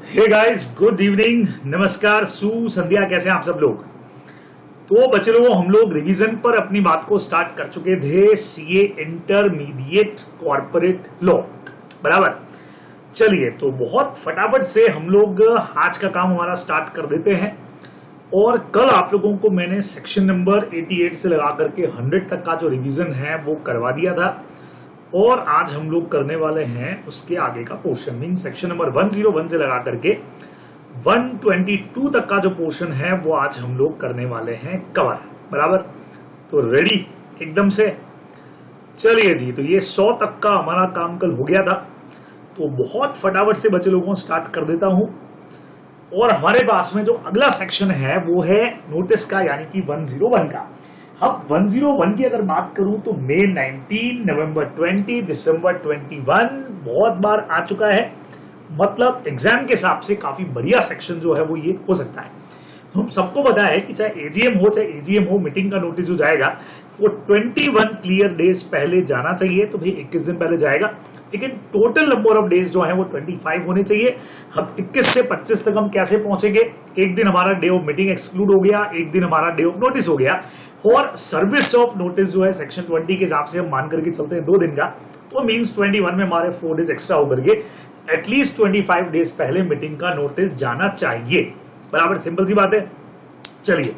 Hey guys, good evening, नमस्कार, संध्या। कैसे हैं आप सब लोग? तो बच्चे लोगों, हम लोग रिवीजन पर अपनी बात को स्टार्ट कर चुके थे। सीए इंटरमीडिएट कॉर्पोरेट लॉ, बराबर। चलिए, तो बहुत फटाफट से हम लोग आज का काम हमारा स्टार्ट कर देते हैं। और कल आप लोगों को मैंने सेक्शन नंबर 88 से लगा करके 100 तक का जो रिवीजन है वो करवा दिया था। और आज हम लोग करने वाले हैं उसके आगे का पोर्शन, मीन सेक्शन नंबर 101 से लगा करके 122 तक का जो पोर्शन है वो आज हम लोग करने वाले हैं कवर, बराबर। तो रेडी एकदम से? चलिए जी, तो ये 100 तक का हमारा काम कल हो गया था। तो बहुत फटाफट से बच्चे लोगों को स्टार्ट कर देता हूं। और हमारे पास में जो अगला सेक्शन है वो है नोटिस का, यानी कि 101 का। अब 101 की अगर बात करूं तो मई 19, नवंबर 20, दिसंबर 21 बहुत बार आ चुका है। मतलब एग्जाम के हिसाब से काफी बढ़िया सेक्शन जो है वो ये हो सकता है। हम सबको पता है कि चाहे एजीएम हो, मीटिंग का नोटिस जो जाएगा वो 21 क्लियर डेज पहले जाना चाहिए। तो भाई 21 दिन पहले जाएगा, लेकिन टोटल नंबर ऑफ डेज जो है वो 25 होने चाहिए। हम 21 से 25 तक हम कैसे पहुंचेंगे? एक दिन हमारा डे ऑफ मीटिंग एक्सक्लूड हो गया, एक दिन हमारा डे ऑफ नोटिस हो गया। और सर्विस ऑफ नोटिस जो है सेक्शन 20 के हिसाब से हम मान करके चलते हैं 2 दिन का, तो मींस 21 में हमारे 4 डेज एक्स्ट्रा होकर के एटलीस्ट 25 डेज पहले मीटिंग का नोटिस जाना चाहिए, बराबर। सिंपल सी बात है। चलिए,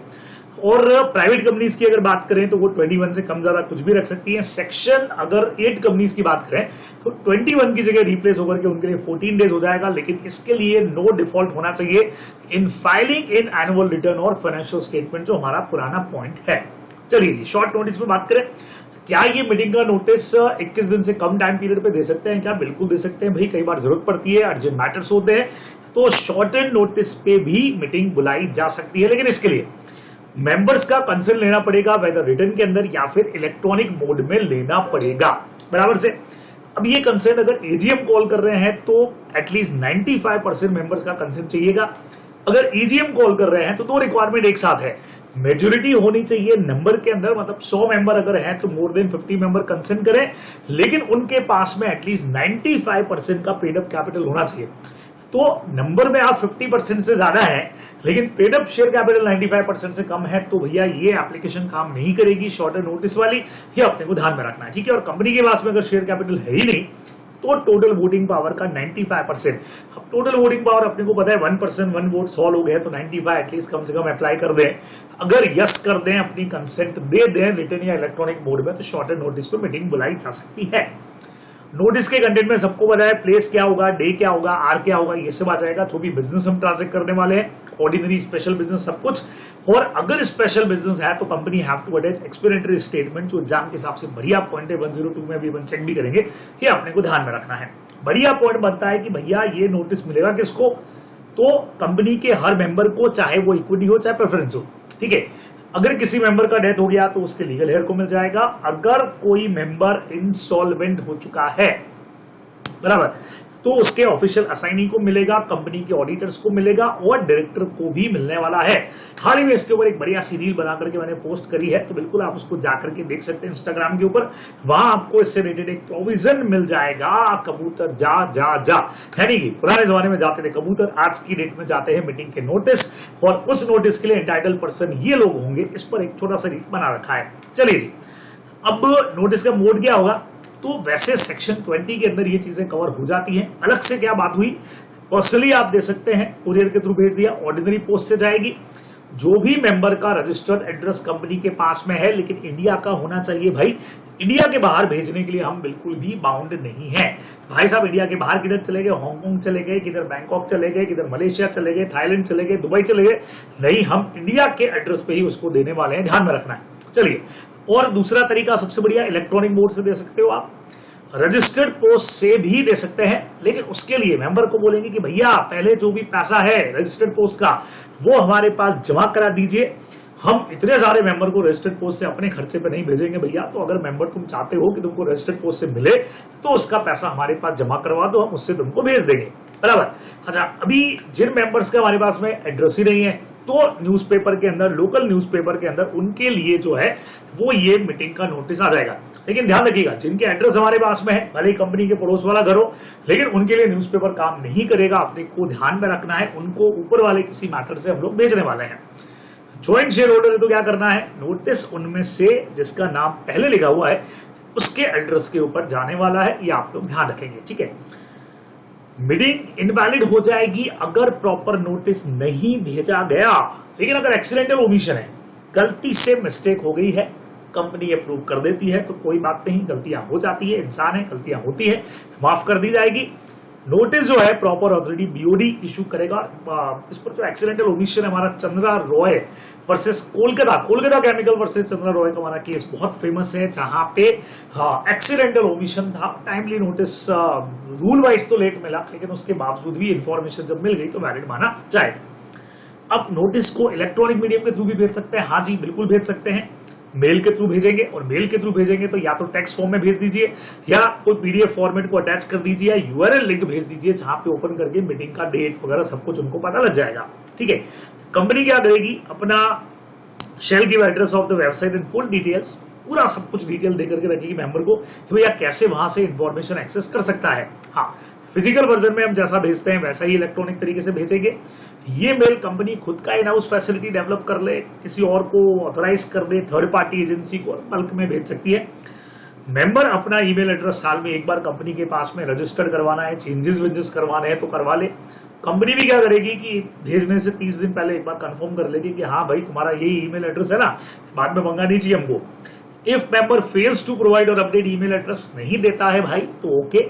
और प्राइवेट कंपनीज की अगर बात करें तो वो 21 से कम ज्यादा कुछ भी रख सकती है। सेक्शन अगर 8 कंपनीज की बात करें तो 21 की जगह रिप्लेस होकर के उनके लिए 14 डेज हो जाएगा। लेकिन इसके लिए नो डिफॉल्ट होना चाहिए in filing in annual return और फाइनेंशियल स्टेटमेंट, जो हमारा पुराना पॉइंट है। चलिए जी, शॉर्ट नोटिस में बात करें, क्या ये मीटिंग का नोटिस 21 दिन से कम टाइम पीरियड पे दे सकते हैं? क्या बिल्कुल दे सकते हैं भाई। कई बार जरूरत पड़ती है, अर्जेंट मैटर्स होते हैं, तो शॉर्ट एंड नोटिस पे भी मीटिंग बुलाई जा सकती है। लेकिन इसके लिए मेंबर्स का कंसर्न लेना पड़ेगा, वेदर रिटर्न के अंदर या फिर इलेक्ट्रॉनिक मोड में लेना पड़ेगा, बराबर से। अब ये कंसर्न अगर एजीएम कॉल कर रहे हैं तो एटलीस्ट 95% मेंबर्स का कंसर्न चाहिएगा। अगर ईजीएम कॉल कर रहे हैं तो 2 रिक्वायरमेंट एक साथ है। मेजोरिटी होनी चाहिए नंबर के अंदर, मतलब 100 मेंबर अगर हैं तो मोर देन 50 मेंबर कंसर्न करें, लेकिन उनके पास में एटलीस्ट 95% का पेड अप कैपिटल होना चाहिए। तो नंबर में आप 50% से ज्यादा है, लेकिन पेड अप शेयर कैपिटल 95% से कम है, तो भैया ये एप्लीकेशन काम नहीं करेगी, शॉर्ट नोटिस वाली। ये अपने को ध्यान में रखना है, ठीक है। और कंपनी के पास में अगर शेयर कैपिटल है ही नहीं तो टोटल वोटिंग पावर का 95%। अब टोटल वोटिंग पावर अपने को पता है 1%, 1 वोट 100 लोग हैं, तो 95 एटलीस्ट कम से कम अप्लाई कर दें। अगर यस कर दें, अपनी कंसेंट दे दें रिटर्न या इलेक्ट्रॉनिक मोड में, तो शॉर्ट नोटिस पे मीटिंग बुलाई जा सकती है। नोटिस के कंटेंट में सबको पता है प्लेस क्या होगा, डे क्या होगा, आर क्या होगा, ये सब आ जाएगा। जो भी बिजनेस हम ट्रांसैक्ट करने वाले हैं, ऑर्डिनरी, स्पेशल बिजनेस, सब कुछ। और अगर स्पेशल बिजनेस है तो company have to attach explanatory statement, जो एग्जाम के हिसाब से बढ़िया पॉइंट है। 102 में भी अपन चेक भी करेंगे, ये अपने को ध्यान में रखना है। बढ़िया पॉइंट बनता है कि भैया ये नोटिस मिलेगा किसको? तो कंपनी के हर मेंबर को, चाहे वो इक्विटी हो चाहे प्रेफरेंस हो, ठीक है। अगर किसी मेंबर का डेथ हो गया तो उसके लीगल हेयर को मिल जाएगा। अगर कोई मेंबर इंसॉल्वेंट हो चुका है, बराबर, तो उसके ऑफिशियल असाइनी को मिलेगा, कंपनी के ऑडिटर्स को मिलेगा और डायरेक्टर को भी मिलने वाला है। हाल ही में इसके ऊपर एक बढ़िया सी रील बना करके मैंने पोस्ट करी है, तो बिल्कुल आप उसको जाकर के देख सकते हैं इंस्टाग्राम के ऊपर। वहां आपको इससे रिलेटेड एक प्रोविजन मिल जाएगा, कबूतर जा जा जा। यानी कि पुराने जमाने में जाते थे कबूतर, आज की डेट में जाते हैं मीटिंग के नोटिस। और उस नोटिस के लिए एंटाइटल पर्सन ये लोग होंगे। इस पर एक छोटा सा रील बना रखा है। चलिए जी, अब नोटिस का मोड क्या होगा? तो वैसे सेक्शन 20 के अंदर ये चीजें कवर हो जाती हैं। अलग से क्या बात हुई, पर्सनली आप दे सकते हैं, कुरियर के थ्रू भेज दिया, ऑर्डिनरी पोस्ट से जाएगी। जो भी मेंबर का रजिस्टर्ड एड्रेस कंपनी के पास में है, लेकिन इंडिया का होना चाहिए भाई। इंडिया के बाहर भेजने के लिए हम बिल्कुल भी बाउंड नहीं है। भाई साहब, इंडिया के बाहर किधर चले गए? हांगकांग चले गए, किधर बैंकॉक चले गए, किधर मलेशिया चले गए, थाईलैंड चले गए, दुबई चले गए, नहीं, हम इंडिया के एड्रेस पे ही उसको देने वाले हैं, ध्यान में रखना है। चलिए, और दूसरा तरीका सबसे बढ़िया, इलेक्ट्रॉनिक मोड से दे सकते हो आप, रजिस्टर्ड पोस्ट से भी दे सकते हैं। लेकिन उसके लिए मेंबर को बोलेंगे कि भैया पहले जो भी पैसा है रजिस्टर्ड पोस्ट का वो हमारे पास जमा करा दीजिए। हम इतने सारे मेंबर को रजिस्टर्ड पोस्ट से अपने खर्चे पे नहीं भेजेंगे भैया। तो अगर मेंबर तुम चाहते हो कि तुमको रजिस्टर्ड पोस्ट से मिले तो उसका पैसा हमारे पास जमा करवा दो, हम उससे तुमको भेज देंगे, बराबर। अच्छा, अभी जिन मेंबर्स का हमारे पास में एड्रेस ही नहीं है, तो न्यूज़पेपर के अंदर, लोकल न्यूज़पेपर के अंदर उनके लिए जो है वो ये मीटिंग का नोटिस आ जाएगा। लेकिन ध्यान रखिएगा, जिनके एड्रेस हमारे पास में है, भले ही कंपनी के पड़ोस वाला घर हो, लेकिन उनके लिए न्यूज़पेपर काम नहीं करेगा। अपने को ध्यान में रखना है, उनको ऊपर वाले किसी मैथड से हम लोग भेजने वाले हैं। ज्वाइंट शेयर होल्डर है तो क्या करना है, नोटिस उनमें से जिसका नाम पहले लिखा हुआ है उसके एड्रेस के ऊपर जाने वाला है, ये आप लोग ध्यान रखेंगे, ठीक है। मीटिंग इनवैलिड हो जाएगी अगर प्रॉपर नोटिस नहीं भेजा गया। लेकिन अगर एक्सीडेंटल ओमिशन है, गलती से मिस्टेक हो गई है, कंपनी अप्रूव कर देती है तो कोई बात नहीं, गलतियां हो जाती है, इंसान है, गलतियां होती है, माफ कर दी जाएगी। नोटिस जो है प्रॉपर अथॉरिटी बीओडी इशू करेगा। इस पर जो एक्सीडेंटल ओमिशन है, हमारा Chandra Roy versus Kolkata chemical versus Chandra Roy का हमारा केस बहुत फेमस है, जहां पे एक्सीडेंटल ओमिशन था। टाइमली नोटिस रूल वाइज तो लेट मिला, लेकिन उसके बावजूद भी इंफॉर्मेशन जब मिल गई तो वैलिड माना जाएगा। अब नोटिस को इलेक्ट्रॉनिक मीडियम के थ्रू भी भेज सकते हैं, हाँ जी बिल्कुल भेज सकते हैं। मेल के थ्रू भेजेंगे, और मेल के थ्रू भेजेंगे तो या तो टेक्स्ट फॉर्म में भेज दीजिए या कोई पीडीएफ फॉर्मेट को अटैच कर दीजिए, या यूआरएल लिंक भेज दीजिए जहां पे ओपन करके मीटिंग का डेट वगैरह सब कुछ उनको पता लग जाएगा, ठीक है। कंपनी क्या करेगी, अपना shall give address of the website and full details, पूरा सब कुछ डिटेल देकर के रखेगी मेंबर को कि भैया कैसे वहां से इंफॉर्मेशन एक्सेस कर सकता है। हाँ, फिजिकल वर्जन में हम जैसा भेजते हैं वैसा ही इलेक्ट्रॉनिक तरीके से भेजेंगे। ये मेल कंपनी खुद का इन हाउस फैसिलिटी डेवलप कर ले, किसी और को ऑथराइज कर दे, थर्ड पार्टी एजेंसी को बल्क में भेज सकती है। मेंबर अपना ईमेल एड्रेस साल में एक बार कंपनी के पास में रजिस्टर्ड करवाना है, चेंजेस वेंजेस करवाने हैं तो करवा ले। कंपनी भी क्या करेगी कि भेजने से 30 दिन पहले एक बार कंफर्म कर लेगी कि हाँ भाई तुम्हारा यही ईमेल एड्रेस है ना, बाद में मंगा नहीं चाहिए हमको। If member fails to provide और अपडेट ईमेल एड्रेस, नहीं देता है भाई तो ओके,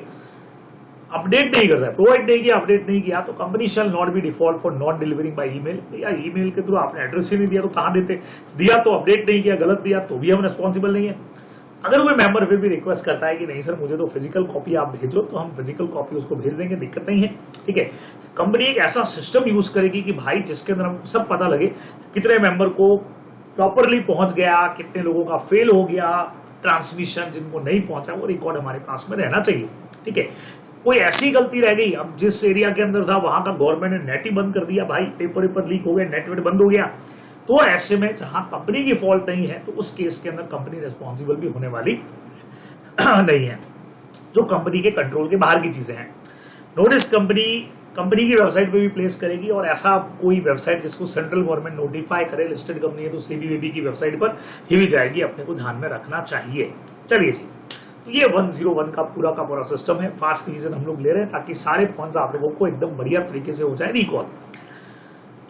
अपडेट नहीं करता है, प्रोवाइड नहीं किया, अपडेट नहीं किया तो company shall not be default for not delivering by email. या ईमेल के थ्रू आपने एड्रेस ही नहीं दिया तो कहां देते, दिया तो अपडेट नहीं किया, गलत दिया तो भी हम रिस्पॉन्सिबल नहीं है। अगर कोई मेंबर फिर भी रिक्वेस्ट करता है कि नहीं सर मुझे तो फिजिकल कॉपी आप भेजो, तो हम फिजिकल कॉपी उसको भेज देंगे, दिक्कत नहीं है, ठीक है। कंपनी एक ऐसा सिस्टम यूज करेगी कि भाई जिसके अंदर हमको सब पता लगे कितने मेंबर को प्रॉपरली पहुंच गया, कितने लोगों का फेल हो गया ट्रांसमिशन, जिनको नहीं पहुंचा वो रिकॉर्ड हमारे पास में रहना चाहिए, ठीक है। कोई ऐसी गलती रह गई, अब जिस एरिया के अंदर था वहां का गवर्नमेंट ने नेट ही बंद कर दिया, भाई पेपर लीक हो गया, नेटवर्क बंद हो गया, तो ऐसे में जहां कंपनी की फॉल्ट नहीं है तो उस केस के अंदर कंपनी रिस्पॉन्सिबल भी होने वाली नहीं है, जो कंपनी के कंट्रोल के बाहर की चीजें हैं। नोटिस कंपनी की वेबसाइट पे भी प्लेस करेगी, और ऐसा कोई वेबसाइट जिसको सेंट्रल गवर्नमेंट नोटिफाई करे, लिस्टेड कंपनी है तो सीबीवीबी की वेबसाइट पर ये भी जाएगी, अपने को ध्यान में रखना चाहिए। चलिए जी, तो ये 101 का पूरा सिस्टम है। फास्ट रिवीजन हम लोग ले रहे हैं ताकि सारे पॉइंट्स आप लोगों को एकदम बढ़िया तरीके से हो जाए रिकॉल।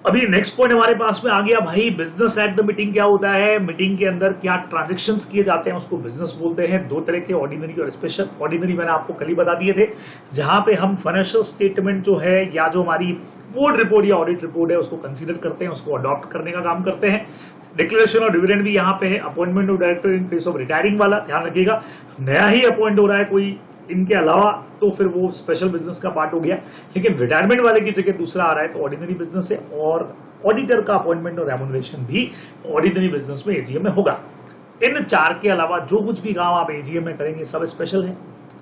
अभी नेक्स्ट पॉइंट हमारे पास में आ गया भाई, बिजनेस एट द मीटिंग क्या होता है, मीटिंग के अंदर क्या ट्रांजेक्शंस किए जाते हैं उसको बिजनेस बोलते हैं। दो तरह के, ऑर्डिनरी और स्पेशल। ऑर्डिनरी मैंने आपको कल ही बता दिए थे, जहां पे हम फाइनेंशियल स्टेटमेंट जो है या जो हमारी बोर्ड रिपोर्ट या ऑडिट रिपोर्ट है उसको कंसीडर करते हैं, उसको अडॉप्ट करने का काम करते हैं। डिक्लेरेशन और डिविडेंड भी यहाँ पे है। Appointment of director in case of retiring वाला, ध्यान रखिएगा, नया ही अपॉइंट हो रहा है कोई इनके अलावा तो फिर वो स्पेशल बिजनेस का पार्ट हो गया, लेकिन रिटायरमेंट वाले की जगह दूसरा आ रहा है तो ऑर्डिनरी बिजनेस है। और ऑडिटर का अपॉइंटमेंट और रेम्यूनरेशन भी ऑर्डिनरी बिजनेस में एजीएम में होगा। इन चार के अलावा जो कुछ भी काम आप एजीएम में करेंगे सब स्पेशल है,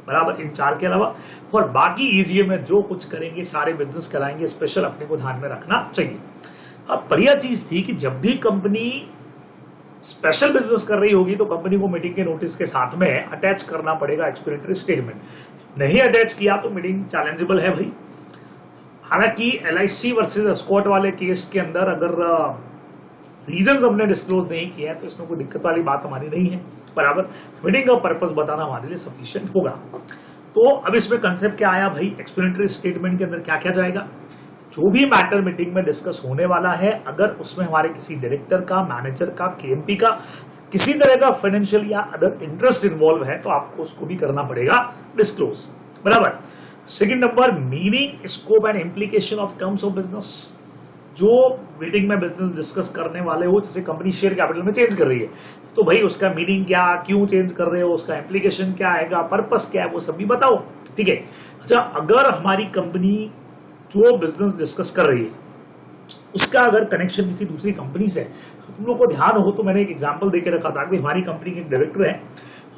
बराबर। इन चार के अलावा और बाकी एजीएम में जो कुछ करेंगे सारे बिजनेस कराएंगे स्पेशल, अपने को ध्यान में रखना चाहिए। अब बढ़िया चीज थी कि जब भी कंपनी स्पेशल बिजनेस कर रही होगी तो कंपनी को मीटिंग के नोटिस के साथ में अटैच करना पड़ेगा एक्सप्लेनेटरी स्टेटमेंट। नहीं अटैच किया तो मीटिंग चैलेंजेबल है भाई। हालांकि एलआईसी वर्सेस एस्कॉर्ट वाले केस के अंदर अगर रीजंस हमने डिस्क्लोज नहीं किया है तो इसमें कोई दिक्कत वाली बात हमारी नहीं है, बराबर। मीटिंग का पर्पस बताना हमारे लिए सफिशिएंट होगा। तो अब इसमें कंसेप्ट क्या आया भाई, एक्सप्लेनेटरी स्टेटमेंट के अंदर क्या क्या जाएगा। जो भी मैटर मीटिंग में डिस्कस होने वाला है, अगर उसमें हमारे किसी डायरेक्टर का, मैनेजर का, केएमपी का किसी तरह का फाइनेंशियल या अदर इंटरेस्ट इन्वॉल्व है तो आपको उसको भी करना पड़ेगा डिस्क्लोज, बराबर। Second number, meaning, scope and implication of terms of business. जो मीटिंग में बिजनेस डिस्कस करने वाले हो, जैसे कंपनी शेयर कैपिटल में चेंज कर रही है तो भाई उसका मीनिंग क्या, क्यों चेंज कर रहे हो, उसका इम्प्लीकेशन क्या आएगा, पर्पस क्या है, वो सब भी बताओ, ठीक है। अच्छा, अगर हमारी कंपनी जो बिजनेस डिस्कस कर रही है उसका अगर कनेक्शन किसी दूसरी कंपनी से तो तुम लोग को ध्यान हो तो मैंने एक एग्जांपल देके रखा था कि हमारी कंपनी के डायरेक्टर है,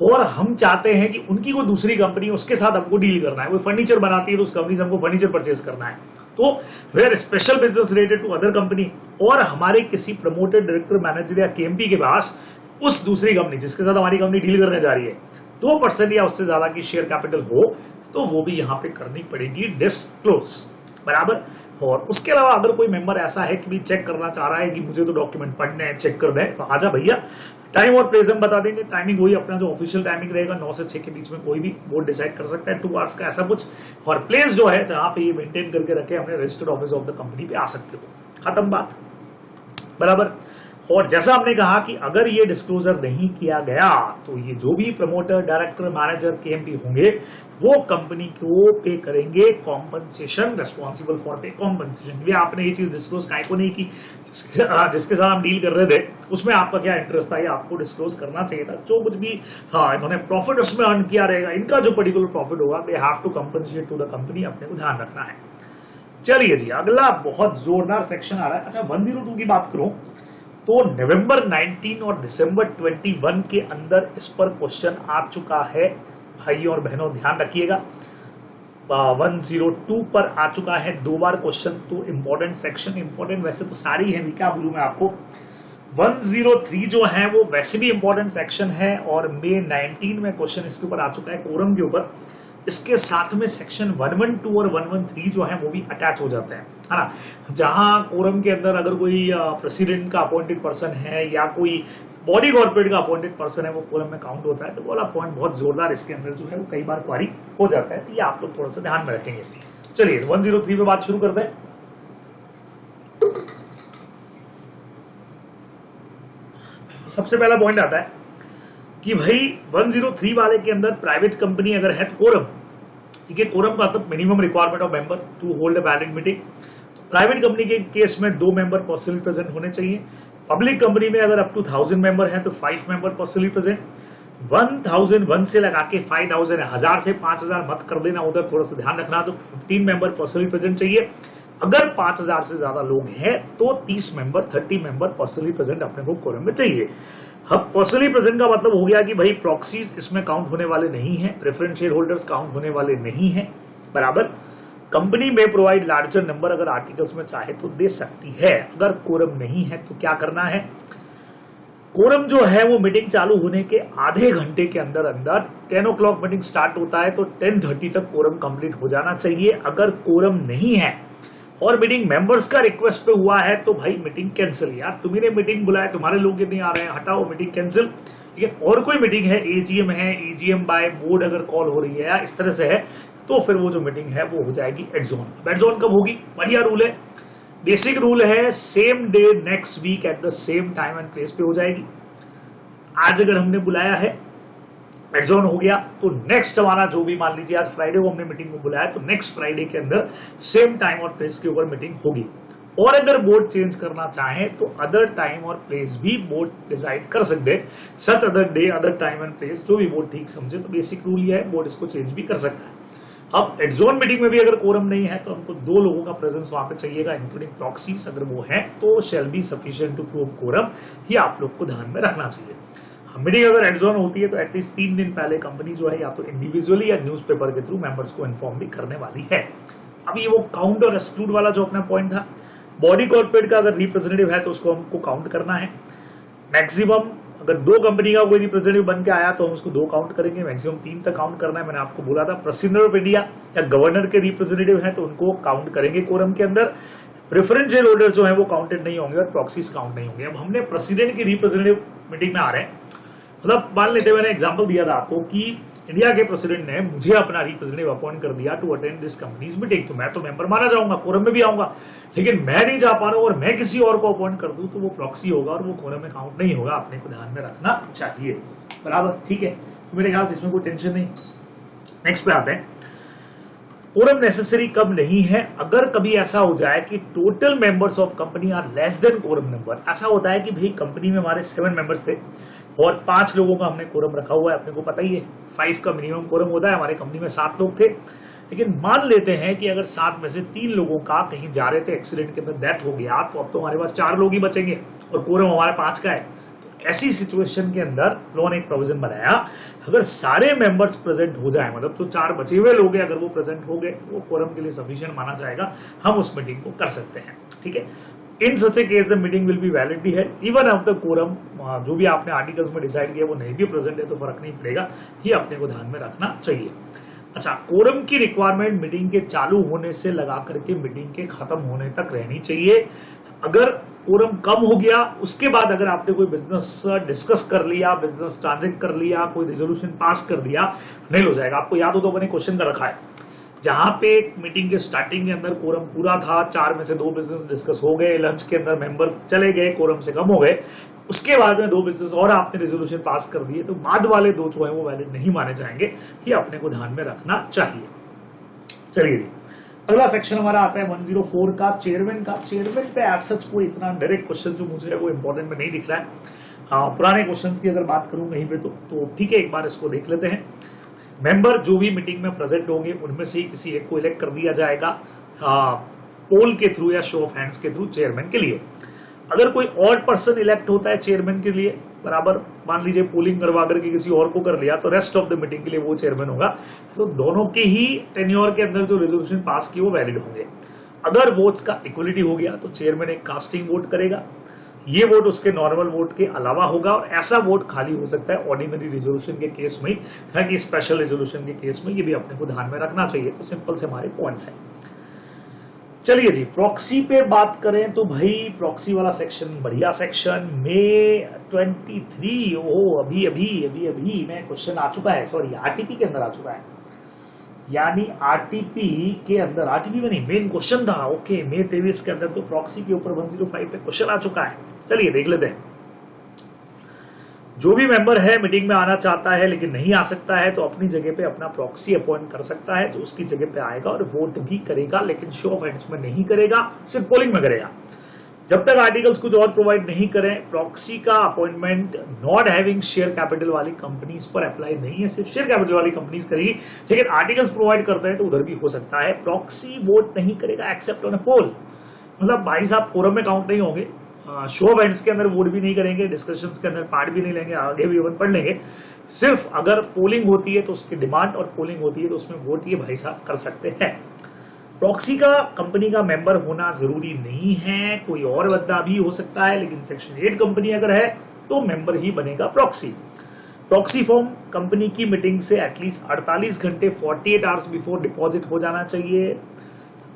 और हम चाहते हैं कि उनकी कोई दूसरी कंपनी उसके साथ हमको डील करना है, वो फर्नीचर बनाती है तो उस कंपनी से हमको फर्नीचर परचेज करना है, तो where special business related to other company, और हमारे किसी प्रमोटेड डायरेक्टर मैनेजर या केएमपी के पास उस दूसरी कंपनी जिसके साथ हमारी कंपनी डील करने जा रही है 2% या उससे ज्यादा की शेयर कैपिटल हो, तो वो भी यहाँ पे करनी पड़ेगी डिस्क्लोज, बराबर। और उसके अलावा अगर कोई मेंबर ऐसा है कि भी चेक करना चाह रहा है कि मुझे तो डॉक्यूमेंट पढ़ने हैं, चेक करना है, तो आजा भैया, टाइम और प्लेस हम बता देंगे। टाइमिंग वही अपना जो ऑफिशियल टाइमिंग रहेगा 9 से 6 के बीच में कोई भी बोर्ड डिसाइड कर सकता है, 2 आवर्स का ऐसा कुछ। और प्लेस जो है जहां पे ये मेंटेन करके रखे अपने registered office of the company पे आ सकते हो, खत्म बात, बराबर। और जैसा हमने कहा कि अगर ये डिस्क्लोजर नहीं किया गया तो ये जो भी प्रमोटर, डायरेक्टर, मैनेजर, केएमपी होंगे वो कंपनी को पे करेंगे कॉम्पनसेशन, रेस्पॉन्सिबल फॉर पे कॉम्पनसेशन। भी आपने ये चीज डिस्क्लोज काहे को नहीं की, जिसके साथ हम डील कर रहे थे उसमें आपका क्या इंटरेस्ट था, ये आपको डिस्क्लोज करना चाहिए था। जो कुछ भी इन्होंने प्रॉफिट उसमें अर्न किया रहेगा, इनका जो पर्टिकुलर प्रॉफिट होगा they have to compensate to the company, अपने को ध्यान रखना है। चलिए जी, अगला बहुत जोरदार सेक्शन आ रहा है। अच्छा, 102 की बात करूं तो नवंबर 19 और दिसंबर 21 के अंदर इस पर क्वेश्चन आ चुका है, भाई और बहनों ध्यान रखिएगा। 102 पर आ चुका है 2 बार क्वेश्चन, तो इंपॉर्टेंट सेक्शन, इंपॉर्टेंट वैसे तो सारी है, क्या बोलूं मैं आपको। 103 जो है वो वैसे भी इंपॉर्टेंट सेक्शन है, और मे 19 में क्वेश्चन इसके ऊपर आ चुका है, कोरम के ऊपर। इसके साथ में सेक्शन 112 और 113 जो है वो भी अटैच हो जाते हैं, है ना। जहां कोरम के अंदर अगर कोई प्रेसिडेंट का अपॉइंटेड पर्सन है या कोई बॉडी कॉर्पोरेट का अपॉइंटेड पर्सन है वो कोरम में काउंट होता है, तो वाला पॉइंट बहुत जोरदार इसके अंदर जो है वो कई बार क्वारी हो जाता है, तो ये आप लोग थोड़ा सा ध्यान में रखेंगे। चलिए 103 पे बात शुरू करते हैं। सबसे पहला पॉइंट आता है कि भाई 103 वाले के अंदर प्राइवेट कंपनी अगर है तो कोरम, ठीक है, कोरम का मतलब minimum requirement of member to hold a valid meeting. Private company के केस में 2 मेंबर पर्सनली प्रेजेंट होने चाहिए। पब्लिक कंपनी में अगर अप टू 1000 मेंबर है तो 5 मेंबर पर्सनली प्रेजेंट। 1001 से लगा के 5000 है, 1000 से 5000 मत कर देना, उधर थोड़ा सा ध्यान रखना। तो 15 मेंबर पर्सनली प्रेजेंट चाहिए। अगर 5000 से ज्यादा लोग हैं तो 30 मेंबर, 30 मेंबर पर्सनली प्रेजेंट अपने को कोरम में चाहिए। अब पर्सनली प्रेजेंट का मतलब हो गया कि भाई प्रॉक्सीज इसमें काउंट होने वाले नहीं है, प्रेफरेंस शेयर होल्डर्स काउंट होने वाले नहीं है, बराबर। कंपनी में प्रोवाइड लार्जर नंबर, अगर आर्टिकल्स में चाहे तो दे सकती है। अगर कोरम नहीं है तो क्या करना है, कोरम जो है वो मीटिंग चालू होने के आधे घंटे के अंदर अंदर 10 o'clock मीटिंग स्टार्ट होता है तो 10:30 तक कोरम कंप्लीट हो जाना चाहिए। अगर कोरम नहीं है और मीटिंग मेंबर्स का रिक्वेस्ट पे हुआ है तो भाई मीटिंग कैंसिल। यार तुम्ही ने मीटिंग बुलाया, तुम्हारे लोग नहीं आ रहे हैं, हटाओ, मीटिंग कैंसिल, ठीक है। और कोई मीटिंग है, एजीएम है, एजीएम बाय बोर्ड अगर कॉल हो रही है या इस तरह से है, तो फिर वो जो मीटिंग है वो हो जाएगी एडजोन। एडजोन कब होगी, बढ़िया रूल है, बेसिक रूल है, same day next week at the same time and place पे हो जाएगी। आज अगर हमने बुलाया है, एडजोन हो गया, तो नेक्स्ट हमारा जो भी, मान लीजिए आज फ्राइडे को हमने मीटिंग को बुलाया तो नेक्स्ट फ्राइडे के अंदर सेम टाइम और प्लेस के ऊपर मीटिंग होगी। और अगर बोर्ड चेंज करना चाहे तो अदर टाइम और प्लेस भी बोर्ड डिसाइड कर सकते हैं, such other day, other time and place, जो भी बोर्ड ठीक समझे। तो बेसिक रूल ये है, बोर्ड इसको चेंज भी कर सकता है। अब एडजोन मीटिंग में भी अगर कोरम नहीं है तो हमको 2 लोगों का प्रेजेंस वहां पे चाहिएगा, इंक्लूडिंग प्रॉक्सीज। अगर वो है तो shall be sufficient to prove quorum, ये आप लोग को ध्यान में रखना चाहिए। मीटिंग अगर एडजोन होती है तो एटलीस्ट 3 दिन पहले कंपनी जो है या तो इंडिविजुअली या न्यूज़पेपर के थ्रू मेंबर्स को इन्फॉर्म भी करने वाली है। अब ये वो काउंट और एक्सक्लूड वाला जो अपना पॉइंट था, बॉडी कॉर्पोरेट का अगर रिप्रेजेंटेटिव है तो उसको हमको काउंट करना है। मैक्सिमम अगर 2 कंपनी का कोई रिप्रेजेंटेटिव बन के आया तो हम उसको 2 काउंट करेंगे, मैक्सिमम 3 तक काउंट करना है। मैंने आपको बोला था प्रेसिडेंट ऑफ इंडिया या गवर्नर के रिप्रेजेंटेटिव है तो उनको काउंट करेंगे कोरम के अंदर। प्रेफरेंस शेयर होल्डर्स जो है वो काउंटेड नहीं होंगे और प्रॉक्सीज काउंट नहीं होंगे। अब हमने प्रेसिडेंट की रिप्रेजेंटेटिव मीटिंग में आ रहे हैं, मतलब मान लेते हुए मैंने एग्जांपल दिया था आपको कि इंडिया के प्रेसिडेंट ने मुझे अपना रिप्रेजेंटेटिव अपॉइंट कर दिया to attend this company's meeting, तो मैं तो मेंबर माना जाऊंगा, कोरम में भी आऊंगा। लेकिन मैं नहीं जा पा रहा हूं और मैं किसी और को अपॉइंट कर दूं तो वो प्रॉक्सी होगा और वो कोरम में काउंट नहीं होगा। अपने को ध्यान में रखना चाहिए, बराबर, ठीक है। तो मेरे ख्याल से इसमें कोई टेंशन नहीं। नेक्स्ट पे आते हैं, कोरम नेसेसरी कब नहीं है, अगर कभी ऐसा हो जाए कि total members of company are less than quorum number. ऐसा होता है कि भाई कंपनी में हमारे 7 मेंबर्स थे और 5 लोगों का हमने कोरम रखा हुआ है, अपने को पता ही है 5 का मिनिमम कोरम होता है। हमारे कंपनी में 7 लोग थे, लेकिन मान लेते हैं कि अगर 7 में से 3 लोगों का कहीं जा रहे थे, एक्सीडेंट के अंदर डेथ हो गया, तो अब तो हमारे पास 4 लोग ही बचेंगे और कोरम हमारे 5 का है। ऐसी सिचुएशन के अंदर लॉ ने एक प्रोविजन बनाया, अगर सारे मेंबर्स प्रेजेंट हो जाए, मतलब जो 4 बचे हुए लोग हैं अगर वो प्रेजेंट हो गए तो वो कोरम के लिए सफिशिएंट माना जाएगा, हम उस मीटिंग को कर सकते हैं। ठीक है, in such a case the meeting will be validly held even of the quorum, जो भी आपने आर्टिकल्स में डिसाइड किया वो नहीं भी प्रेजेंट है तो फर्क नहीं पड़ेगा, ये अपने को ध्यान में रखना चाहिए। अच्छा, कोरम की रिक्वायरमेंट मीटिंग के चालू होने से लगा करके मीटिंग के खत्म होने तक रहनी चाहिए। अगर कोरम कम हो गया उसके बाद अगर आपने कोई बिजनेस डिस्कस कर लिया, बिजनेस ट्रांजेक्ट कर लिया, कोई रेजोल्यूशन पास कर दिया, नहीं हो जाएगा। आपको याद हो तो मैंने क्वेश्चन का रखा है, जहां पे मीटिंग के स्टार्टिंग के अंदर कोरम पूरा था, 4 में से 2 बिजनेस डिस्कस हो गए, लंच के अंदर मेंबर चले गए, कोरम से कम हो गए, उसके बाद में 2 बिजनेस और आपने रेजोल्यूशन पास कर दिए, तो बाद वाले 2 जो है वो वैलिड नहीं माने जाएंगे, ये अपने को ध्यान में रखना चाहिए। चलिए जी, अगला सेक्शन हमारा आता है 104 का, चेयरमैन का। चेयरमैन पे एज सच कोई इतना डायरेक्ट क्वेश्चन जो मुझे है वो इंपॉर्टेंट में नहीं दिख रहा है। पुराने क्वेश्चंस की अगर बात करूं कहीं पे तो ठीक है, एक बार इसको देख लेते हैं। मेंबर जो भी मीटिंग में प्रेजेंट होंगे उनमें से किसी एक को इलेक्ट कर दिया जाएगा पोल के थ्रू या शो ऑफ हैंड्स के थ्रू चेयरमैन के लिए। अगर कोई और पर्सन इलेक्ट होता है चेयरमैन के लिए, बराबर मान लीजिए पोलिंग करवा करके किसी और को कर लिया, तो रेस्ट ऑफ द मीटिंग के लिए वो चेयरमैन होगा। तो दोनों के ही टेन्योर के अंदर जो रेजोल्यूशन पास किए वो वैलिड होंगे। अगर वोट्स का इक्वलिटी हो गया तो चेयरमैन एक कास्टिंग वोट करेगा, ये वोट उसके नॉर्मल वोट के अलावा होगा, और ऐसा वोट खाली हो सकता है ऑर्डिनरी रेजोल्यूशन के केस में, कि स्पेशल रेजोल्यूशन के केस में, ये भी अपने को ध्यान में रखना चाहिए। तो सिंपल से हमारे पॉइंट्स हैं। चलिए जी, प्रॉक्सी पे बात करें तो भाई प्रॉक्सी वाला सेक्शन बढ़िया सेक्शन, मई 23 अभी में क्वेश्चन आ चुका है, सॉरी आरटीपी के अंदर आ चुका है, यानी आरटीपी के अंदर, आरटीपी में नहीं, मेन क्वेश्चन था। ओके, मई 23 के अंदर तो प्रॉक्सी के ऊपर 105 पे क्वेश्चन आ चुका है। चलिए देख लेते हैं। जो भी मेंबर है मीटिंग में आना चाहता है लेकिन नहीं आ सकता है, तो अपनी जगह पे अपना प्रॉक्सी अपॉइंट कर सकता है, जो उसकी जगह पे आएगा और वोट भी करेगा, लेकिन शो ऑफ हैंड्स में नहीं करेगा, सिर्फ पोलिंग में करेगा। जब तक आर्टिकल्स कुछ और प्रोवाइड नहीं करें, प्रॉक्सी का appointment not having share capital वाली कंपनीज पर अप्लाई नहीं है, सिर्फ शेयर कैपिटल वाली कंपनीज करेगी। लेकिन आर्टिकल्स प्रोवाइड करते हैं तो उधर भी हो सकता है। प्रॉक्सी वोट नहीं करेगा एक्सेप्ट ऑन अ पोल, मतलब भाई साहब कोरम में काउंट नहीं होंगे, शो ऑफ हैंड्स के अंदर वोट भी नहीं करेंगे, डिस्कशंस के अंदर पार्ट भी नहीं लेंगे, आगे भी वन पढ़ लेंगे। सिर्फ अगर पोलिंग होती है तो उसकी डिमांड, और पोलिंग होती है तो उसमें वोट ये भाई साहब कर सकते हैं। प्रॉक्सी का कंपनी का मेंबर होना जरूरी नहीं है, कोई और बंदा भी हो सकता है, लेकिन सेक्शन 8 कंपनी अगर है तो मेंबर ही बनेगा प्रॉक्सी। प्रॉक्सी फॉर्म कंपनी की मीटिंग से एटलीस्ट 48 घंटे 48 आवर्स बिफोर डिपॉजिट हो जाना चाहिए।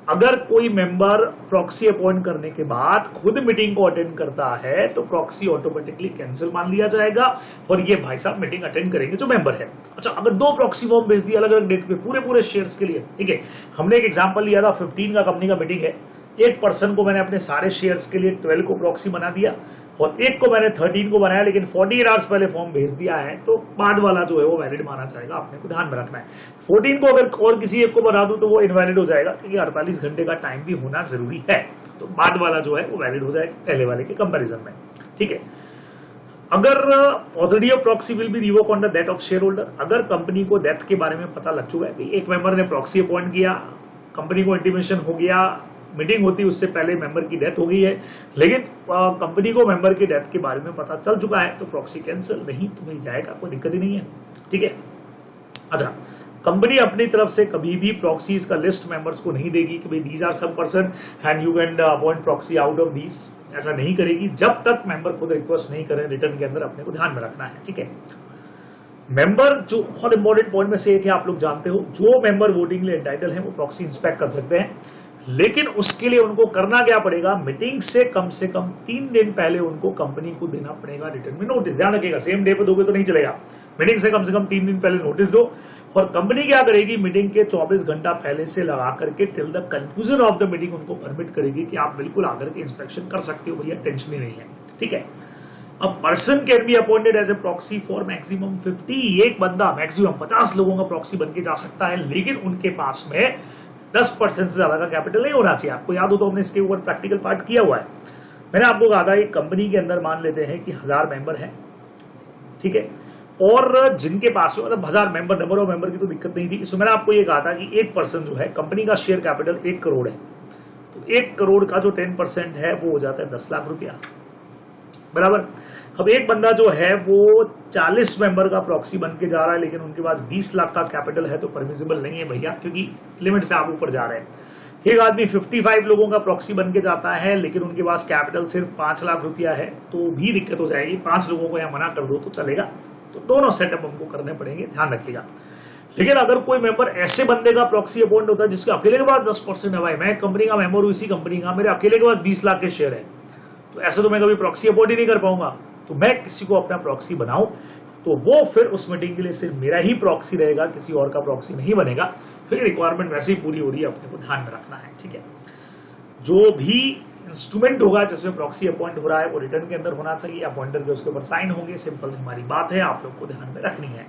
अगर कोई मेंबर प्रॉक्सी अपॉइंट करने के बाद खुद मीटिंग को अटेंड करता है तो प्रॉक्सी ऑटोमेटिकली कैंसिल मान लिया जाएगा, और ये भाई साहब मीटिंग अटेंड करेंगे जो मेंबर है। अच्छा, अगर 2 प्रॉक्सी फॉर्म भेज दिया अलग अलग डेट पे पूरे शेयर्स के लिए, ठीक है, हमने एक एग्जांपल लिया था 15 का कंपनी का मीटिंग है, एक पर्सन को मैंने अपने सारे शेयर्स के लिए 12 को प्रॉक्सी बना दिया, और एक को मैंने 13 को बनाया, लेकिन 48 आवर्स पहले फॉर्म भेज दिया है, तो बाद वाला जो है वो वैलिड माना जाएगा, अपने को ध्यान में रखना है। 14 को अगर और किसी एक को बना दूं तो वो इनवैलिड हो जाएगा, क्योंकि 48 घंटे का टाइम भी होना जरूरी है, तो बाद वाला जो है वो वैलिड हो जाएगा पहले वाले के कंपेरिजन में। ठीक है, अगर authority of proxy will be revoke on the death of share holder, अगर कंपनी को डेथ के बारे में पता लग चुका है, एक मेंबर ने प्रॉक्सी अपॉइंट किया, कंपनी को इंटीमेशन हो गया, मीटिंग होती उससे पहले मेंबर की डेथ हो गई है, लेकिन कंपनी को मेंबर की डेथ के बारे में पता चल चुका है, तो प्रॉक्सी कैंसिल नहीं तो नहीं जाएगा, कोई दिक्कत ही नहीं है। ठीक है, अच्छा, कंपनी अपनी तरफ से कभी भी प्रॉक्सीज का लिस्ट मेंबर्स को नहीं देगी कि भाई these are some person and you can appoint proxy out of these, ऐसा नहीं करेगी जब तक मेंबर खुद रिक्वेस्ट नहीं करें रिटर्न के अंदर, अपने को ध्यान में रखना है। ठीक है, मेंबर जो बहुत इंपॉर्टेंट पॉइंट में से एक है, आप लोग जानते हो, जो मेंबर वोटिंग लिए एंटाइटल है वो प्रॉक्सी इंस्पेक्ट कर सकते हैं, लेकिन उसके लिए उनको करना क्या पड़ेगा, मीटिंग से कम 3 दिन पहले उनको कंपनी को देना पड़ेगा रिटर्न में नोटिस। ध्यान रखिएगा, सेम डे पे दोगे तो नहीं चलेगा, मीटिंग से कम 3 दिन पहले नोटिस दो। और कंपनी क्या करेगी, मीटिंग के 24 घंटा पहले से लगा करके till the conclusion of the meeting उनको परमिट करेगी कि आप बिल्कुल आकर के इंस्पेक्शन कर सकते हो, भैया टेंशन ही नहीं है। ठीक है, अब person can be appointed as a proxy for maximum 50, एक बंदा मैक्सिमम 50 लोगों का प्रॉक्सी बन के जा सकता है, लेकिन उनके पास में 10% से ज्यादा का कैपिटल नहीं होना चाहिए। आपको याद हो तो हमने इसके ऊपर प्रैक्टिकल पार्ट किया हुआ है। मैंने आपको कहा था एक कंपनी के अंदर मान लेते हैं कि 1000 मेंबर हैं, ठीक है, और जिनके पास में मतलब 1000 मेंबर, नंबर ऑफ मेंबर की तो दिक्कत नहीं थी। इसमें मैंने आपको ये कहा था कि एक पर्सन जो है, कंपनी का शेयर कैपिटल 1 करोड़ है, तो 1 करोड़ का जो 10% है वो हो जाता है 10 लाख रुपया। बराबर। अब एक बंदा जो है वो 40 मेंबर का प्रॉक्सी बन के जा रहा है, लेकिन उनके पास 20 लाख का कैपिटल है, तो परमिसिबल नहीं है भैया, क्योंकि लिमिट से आप ऊपर जा रहे हैं। एक आदमी 55 लोगों का प्रॉक्सी बन के जाता है, लेकिन उनके पास कैपिटल सिर्फ 5 लाख रुपया है, तो भी दिक्कत हो जाएगी। 5 लोगों को यहाँ मना कर दो तो चलेगा, तो दोनों सेटअप हमको करने पड़ेंगे, ध्यान रखिएगा। लेकिन अगर कोई मेंबर ऐसे बंदे का प्रॉक्सी अपॉइंट होता है जिसके अकेले के पास 10% है, भाई मैं कंपनी का मेंबर हूं, इसी कंपनी का, मेरे अकेले के पास 20 लाख के शेयर है, तो ऐसे तो मैं कभी प्रॉक्सी अपॉइंट ही नहीं कर पाऊंगा, तो मैं किसी को अपना प्रॉक्सी बनाऊं, तो वो फिर उस मीटिंग के लिए सिर्फ मेरा ही प्रॉक्सी रहेगा, किसी और का प्रॉक्सी नहीं बनेगा। फिर रिक्वायरमेंट वैसे ही पूरी हो रही है, अपने को ध्यान में रखना है, ठीक है। जो भी इंस्ट्रूमेंट होगा जिसमें प्रॉक्सी अपॉइंट हो रहा है वो रिटर्न के अंदर होना चाहिए, अपॉइंटर के उसके ऊपर साइन होंगे, सिंपल हमारी बात है, आप लोग को ध्यान में रखनी है।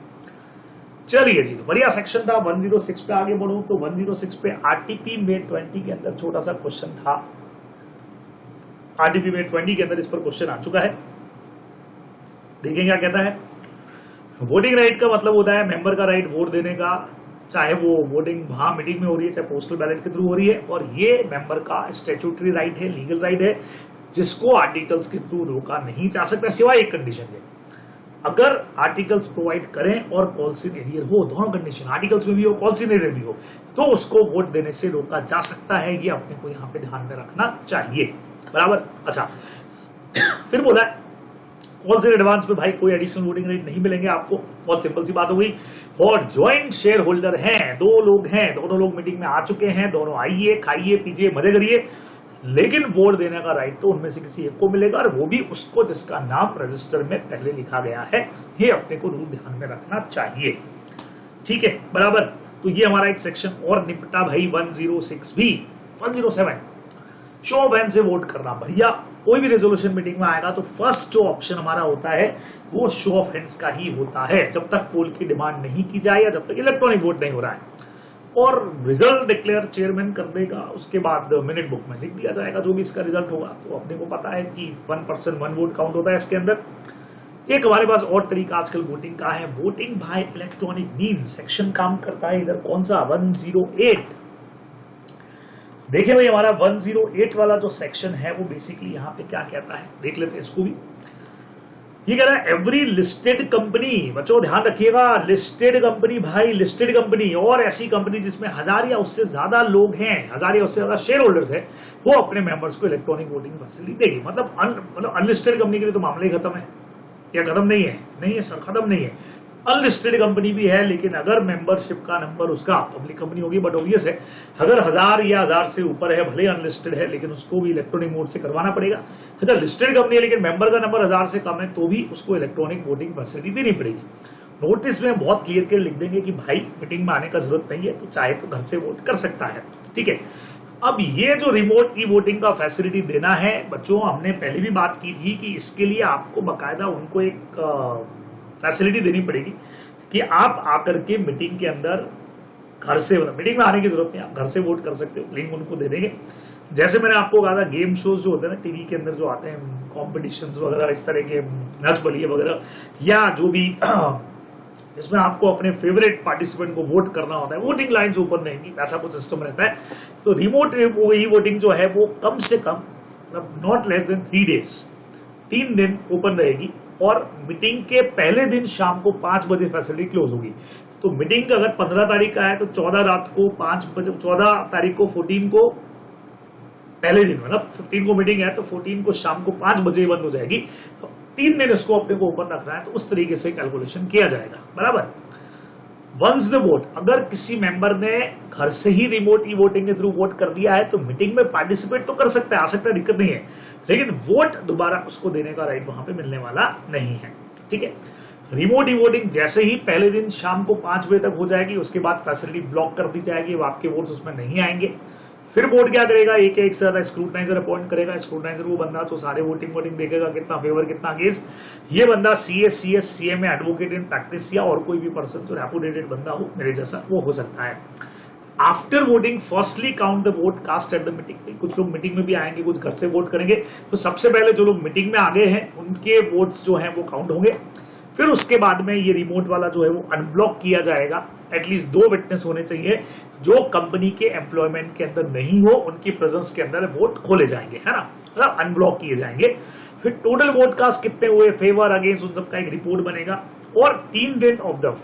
चलिए जी, तो बढ़िया सेक्शन था। 106 पे आगे बढ़ूं तो 106 पे आरटीपी में 20 के अंदर छोटा सा क्वेश्चन था। आरटीपी में 20 के अंदर इस पर क्वेश्चन आ चुका है, देखें क्या कहता है। वोटिंग राइट का मतलब होता है मेंबर का राइट वोट देने का, चाहे वो वोटिंग वहां मीटिंग में हो रही है, चाहे पोस्टल बैलेट के थ्रू हो रही है, और ये मेंबर का स्टैट्यूटरी राइट है, लीगल राइट है, जिसको आर्टिकल्स के थ्रू रोका नहीं जा सकता, सिवाय एक कंडीशन के, अगर आर्टिकल्स प्रोवाइड करें और कॉल्स इन एरियर हो, दोनों कंडीशन, आर्टिकल्स में भी हो, कॉल्स इन एरियर भी हो, तो उसको वोट देने से रोका जा सकता है। ये अपने को यहाँ पे ध्यान में रखना चाहिए, बराबर। अच्छा, फिर बोला है कॉल्स इन एडवांस में भाई कोई एडिशनल वोटिंग राइट नहीं मिलेंगे आपको, बहुत सिंपल सी बात हो गई। और ज्वाइंट शेयर होल्डर हैं, 2 लोग हैं, दोनों लोग मीटिंग में आ चुके हैं, दोनों आइए, खाइए, पीजिए, मजे करिए, लेकिन वोट देने का राइट तो उनमें से किसी एक को मिलेगा, और वो भी उसको जिसका नाम रजिस्टर में पहले लिखा गया है। ये अपने को रूल ध्यान में रखना चाहिए, ठीक है, बराबर। तो ये हमारा एक सेक्शन और निपटा भाई। 106 भी 107 शो ऑफ हैंड से वोट करना, बढ़िया। कोई भी रेजोल्यूशन मीटिंग में आएगा तो फर्स्ट जो ऑप्शन हमारा होता है वो शो ऑफ हैंड्स का ही होता है, जब तक पोल की डिमांड नहीं की जाए या जब तक इलेक्ट्रॉनिक वोट नहीं हो रहा है। और रिजल्ट डिक्लेयर चेयरमैन कर देगा, उसके बाद मिनट बुक में लिख दिया जाएगा जो भी इसका रिजल्ट होगा। तो अपने को पता है कि 1 पर्सन 1 वोट काउंट होता है इसके अंदर। एक हमारे पास और तरीका आजकल वोटिंग का है, voting bye electronic mean. Section काम करता है इधर कौन सा, 108। देखिए भाई, हमारा 108 वाला जो सेक्शन है वो बेसिकली यहाँ पे क्या कहता है, देख लेते हैं इसको भी। ये कह रहा है एवरी लिस्टेड कंपनी, बच्चों ध्यान रखिएगा, लिस्टेड कंपनी भाई, लिस्टेड कंपनी और ऐसी कंपनी जिसमें 1000 या उससे ज्यादा लोग हैं, 1000 या उससे ज्यादा शेयर होल्डर्स है, वो अपने मेंबर्स को इलेक्ट्रॉनिक वोटिंग फैसिलिटी देगी। मतलब अनलिस्टेड कंपनी के लिए तो मामला ही खत्म है, या खत्म नहीं है? नहीं है सर, खत्म नहीं है। अनलिस्टेड कंपनी भी है, लेकिन अगर मेंबरशिप का नंबर उसका, पब्लिक कंपनी होगी बट ऑब्वियस है, अगर 1000 या 1000 से ऊपर है, भले अनलिस्टेड है, लेकिन उसको भी इलेक्ट्रॉनिक मोड से करवाना पड़ेगा। अगर लिस्टेड कंपनी है लेकिन मेंबर का नंबर 1000 से कम है, तो भी उसको इलेक्ट्रॉनिक वोटिंग फैसिलिटी देनी पड़ेगी। नोटिस में बहुत क्लियर कर लिख देंगे कि भाई मीटिंग में आने का जरूरत नहीं है, तो चाहे तो घर से वोट कर सकता है, ठीक है। अब ये जो रिमोट ई वोटिंग का फैसिलिटी देना है बच्चों, हमने पहले भी बात की थी कि इसके लिए आपको बकायदा उनको एक फैसिलिटी देनी पड़ेगी कि आप आकर के मीटिंग के अंदर घर से, मीटिंग में आने की जरूरत नहीं, आप घर से वोट कर सकते हो, लिंक उनको दे देंगे। जैसे मैंने आपको कहा था, गेम शोज जो होते हैं ना टीवी के अंदर जो आते हैं, कॉम्पिटिशन्स वगैरह, इस तरह के नच बलिए वगैरह, या जो भी इसमें आपको अपने फेवरेट पार्टिसिपेंट को वोट करना होता है, वोटिंग लाइन्स ओपन रहेंगी, ऐसा कुछ सिस्टम रहता है। तो रिमोट ई वोटिंग जो है वो कम से कम, मतलब नॉट लेस देन 3 डेज, 3 दिन ओपन रहेगी, और मीटिंग के पहले दिन शाम को 5 बजे फैसिलिटी क्लोज होगी। तो मीटिंग अगर 15 तारीख का है तो 14 रात को 5 बजे, 14 तारीख को 14 को पहले दिन, मतलब 15 को मीटिंग है तो 14 को शाम को 5 बजे बंद हो जाएगी। तो 3 दिन इसको अपने को ओपन रखना है, तो उस तरीके से कैलकुलेशन किया जाएगा, बराबर। वंस द वोट, अगर किसी मेंबर ने घर से ही रिमोट ई वोटिंग के थ्रू वोट कर दिया है तो मीटिंग में पार्टिसिपेट तो कर सकता है, आ सकता है, दिक्कत नहीं है, लेकिन वोट दोबारा उसको देने का राइट वहां पे मिलने वाला नहीं है, ठीक है। रिमोट ई वोटिंग जैसे ही पहले दिन शाम को 5 बजे तक हो जाएगी, उसके बाद फैसिलिटी ब्लॉक कर दी जाएगी, आपके वोट्स उसमें नहीं आएंगे। फिर बोर्ड क्या करेगा, एक से ज्यादा स्क्रूटनाइजर अपॉइंट करेगा। स्क्रूटनाइजर वो बंदा तो सारे वोटिंग देखेगा, कितना फेवर कितना अगेंस्ट। ये बंदा सीए में एडवोकेट इन प्रैक्टिस या और कोई भी पर्सन जो रेपुटेटेड बंदा हो मेरे जैसा, वो हो सकता है। After voting firstly count the vote cast at the meeting. कुछ लोग मीटिंग में भी आएंगे, कुछ घर से वोट करेंगे, तो सबसे पहले जो लोग मीटिंग में आ गए हैं उनके वोट्स जो हैं वो काउंट होंगे। फिर उसके बाद में ये रिमोट वाला जो है वो अनब्लॉक किया जाएगा, एटलीस्ट 2 विटनेस होने चाहिए जो कंपनी के एम्प्लॉयमेंट के अंदर नहीं हो, उनकी प्रेजेंस के अंदर वोट खोले जाएंगे, है ना, मतलब अनब्लॉक किए जाएंगे। फिर टोटल वोट कास्ट कितने हुए, फेवर अगेंस्ट, उन सबका एक रिपोर्ट बनेगा और 3 दिन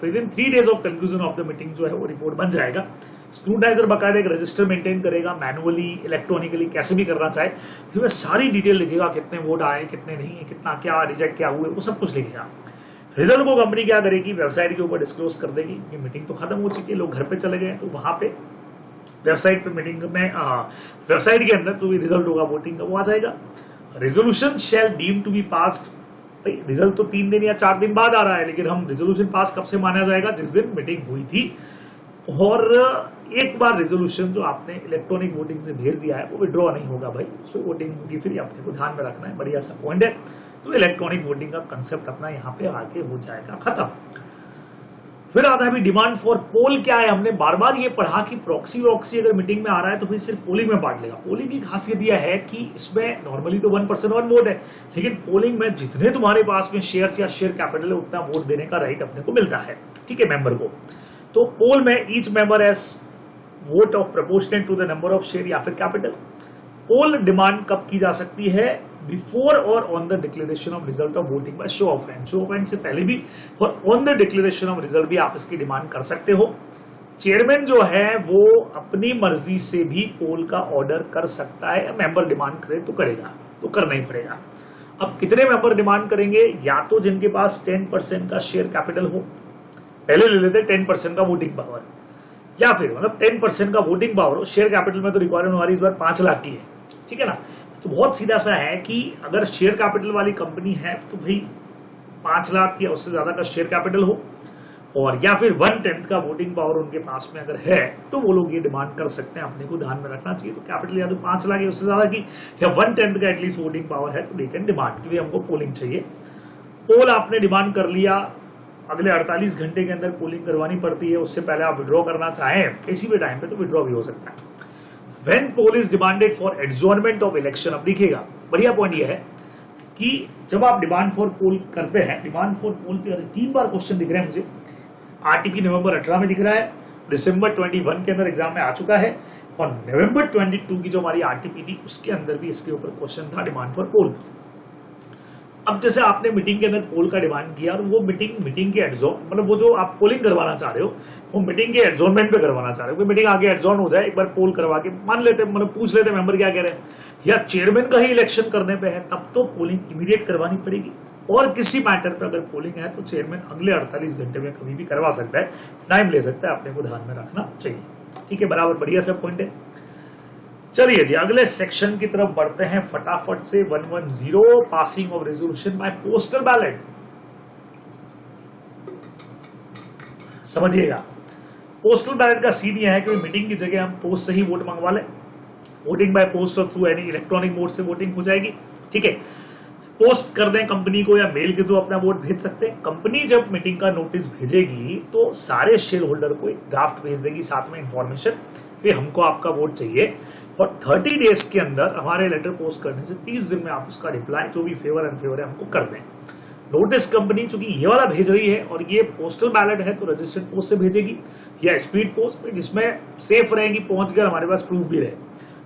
within 3 days of conclusion of the meeting जो है वो रिपोर्ट बन जाएगा। स्क्रूटाइजर बकायदा एक रजिस्टर मेंटेन करेगा, मैनुअली इलेक्ट्रॉनिकली कैसे भी करना चाहे, फिर सारी डिटेल लिखेगा, कितने वोट आए, कितने नहीं, कितना क्या रिजेक्ट क्या हुए, वो सब कुछ लिखेगा। रिजल्ट को कंपनी क्या करेगी, वेबसाइट के ऊपर डिस्क्लोज कर देगी। मीटिंग तो खत्म हो चुकी है, लोग घर पे चले गए, तो वहां पे वेबसाइट पे मीटिंग में वेबसाइट के अंदर जो भी रिजल्ट होगा वोटिंग का वो आ जाएगा। Resolution shall deem to be passed, भाई रिजल्ट तो 3 दिन या 4 दिन बाद आ रहा है, लेकिन हम रेजोल्यूशन पास कब से माना जाएगा, जिस दिन मीटिंग हुई थी। और एक बार रेजोल्यूशन जो आपने इलेक्ट्रॉनिक वोटिंग से भेज दिया है वो विड्रॉ नहीं होगा भाई, उस पर वोटिंग होगी, फिर अपने को ध्यान में रखना है, बढ़िया सा पॉइंट है। तो इलेक्ट्रॉनिक वोटिंग का कंसेप्ट अपना यहाँ पे आगे हो जाएगा खत्म। फिर आता है डिमांड फॉर पोल क्या है। हमने बार बार ये पढ़ा कि प्रॉक्सी वॉक्सी अगर मीटिंग में आ रहा है तो फिर सिर्फ पोलिंग में बांट लेगा। पोलिंग की खासियत यह है कि इसमें नॉर्मली तो 1% 1 वोट है, लेकिन पोलिंग में जितने तुम्हारे पास में शेयर्स या शेयर कैपिटल है उतना वोट देने का राइट अपने को मिलता है, ठीक है, मेंबर को। तो पोल में each member as vote of proportionate to the number of share या फिर कैपिटल। पोल डिमांड कब की जा सकती है, बिफोर और on the declaration of result of voting by show of hand. Show of hand से पहले भी और on the declaration of result भी आप इसकी डिमांड कर सकते हो। चेयरमैन जो है वो अपनी मर्जी से भी पोल का ऑर्डर कर सकता है, मेंबर डिमांड करे तो करेगा, तो करना ही पड़ेगा। अब कितने मेंबर डिमांड करेंगे, या तो जिनके पास 10% का शेयर कैपिटल हो, पहले ले लेते 10% का वोटिंग पावर, या फिर मतलब 10% का वोटिंग पावर हो। शेयर कैपिटल में तो रिक्वायरमेंट हमारी इस बार 5 लाख की है, ठीक है ना। तो बहुत सीधा सा है कि अगर शेयर कैपिटल वाली कंपनी है तो भाई 5 लाख या उससे ज्यादा का शेयर कैपिटल हो, और या फिर 1/10 का वोटिंग पावर उनके पास में अगर है तो वो लोग ये डिमांड कर सकते हैं। अपने को ध्यान में रखना चाहिए, तो कैपिटल या तो 5 लाख या उससे ज्यादा की या 1/10 का एटलीस्ट वोटिंग पावर है तो दे कैन डिमांड कि हमको पोलिंग चाहिए। पोल आपने डिमांड कर लिया, अगले 48 घंटे के अंदर पोलिंग करवानी पड़ती है, उससे पहले आप विड्रॉ करना चाहें किसी भी टाइम पे तो विड्रॉ भी हो सकता है। When poll is demanded for adjournment of election, अब देखिएगा बढ़िया पॉइंट ये है कि जब आप डिमांड फॉर पोल करते हैं, डिमांड फॉर पोल पे 3 बार क्वेश्चन दिख रहे हैं मुझे। आरटीपी नवंबर 18 में दिख रहा है, दिसंबर 21 के अंदर एग्जाम में आ चुका है, और नवंबर 22 की जो हमारी आरटीपी थी उसके अंदर भी इसके ऊपर क्वेश्चन था डिमांड फॉर पोल। अब जैसे आपने मीटिंग के अंदर पोल का डिमांड किया और वो मीटिंग के एडजॉर्न, मतलब वो जो आप पोलिंग करवाना चाह रहे हो वो मीटिंग के एडजॉर्नमेंट पे करवाना चाह रहे हो, मीटिंग आगे एडजॉर्न हो जाए, एक बार पोल करवा के मान लेते, मतलब पूछ लेते मेंबर क्या कह रहे हैं, या चेयरमैन का ही इलेक्शन करने पे है तब तो पोलिंग इमीडिएट करवानी पड़ेगी। और किसी मैटर पे अगर पोलिंग है तो चेयरमैन अगले 48 घंटे में कभी भी करवा सकता है, टाइम ले सकता है, अपने को ध्यान में रखना चाहिए, ठीक है, बराबर, बढ़िया सब पॉइंट है। चलिए जी अगले सेक्शन की तरफ बढ़ते हैं फटाफट से। 110 passing of resolution bye postal ballot. समझिएगा, पोस्टल बैलेट का सीन यह है कि मीटिंग की जगह हम पोस्ट से ही वोट मंगवा लें, वोटिंग बाय पोस्ट और थ्रू एनी इलेक्ट्रॉनिक मोड से वोटिंग हो जाएगी, ठीक है। पोस्ट कर दें कंपनी को या मेल के थ्रू अपना वोट भेज सकते हैं। कंपनी जब मीटिंग का नोटिस भेजेगी तो सारे शेयर होल्डर को एक ड्राफ्ट भेज देगी साथ में इंफॉर्मेशन कि हमको आपका वोट चाहिए, और 30 डेज के अंदर हमारे लेटर पोस्ट करने से 30 दिन में आप उसका रिप्लाई जो भी फेवर अनफेवर है हमको कर दें। नोटिस कंपनी चूंकि ये वाला भेज रही है और ये पोस्टल बैलेट है तो रजिस्टर्ड पोस्ट से भेजेगी, या स्पीड पोस्ट में जिसमें सेफ रहेगी, पहुंच कर हमारे पास प्रूफ भी रहे,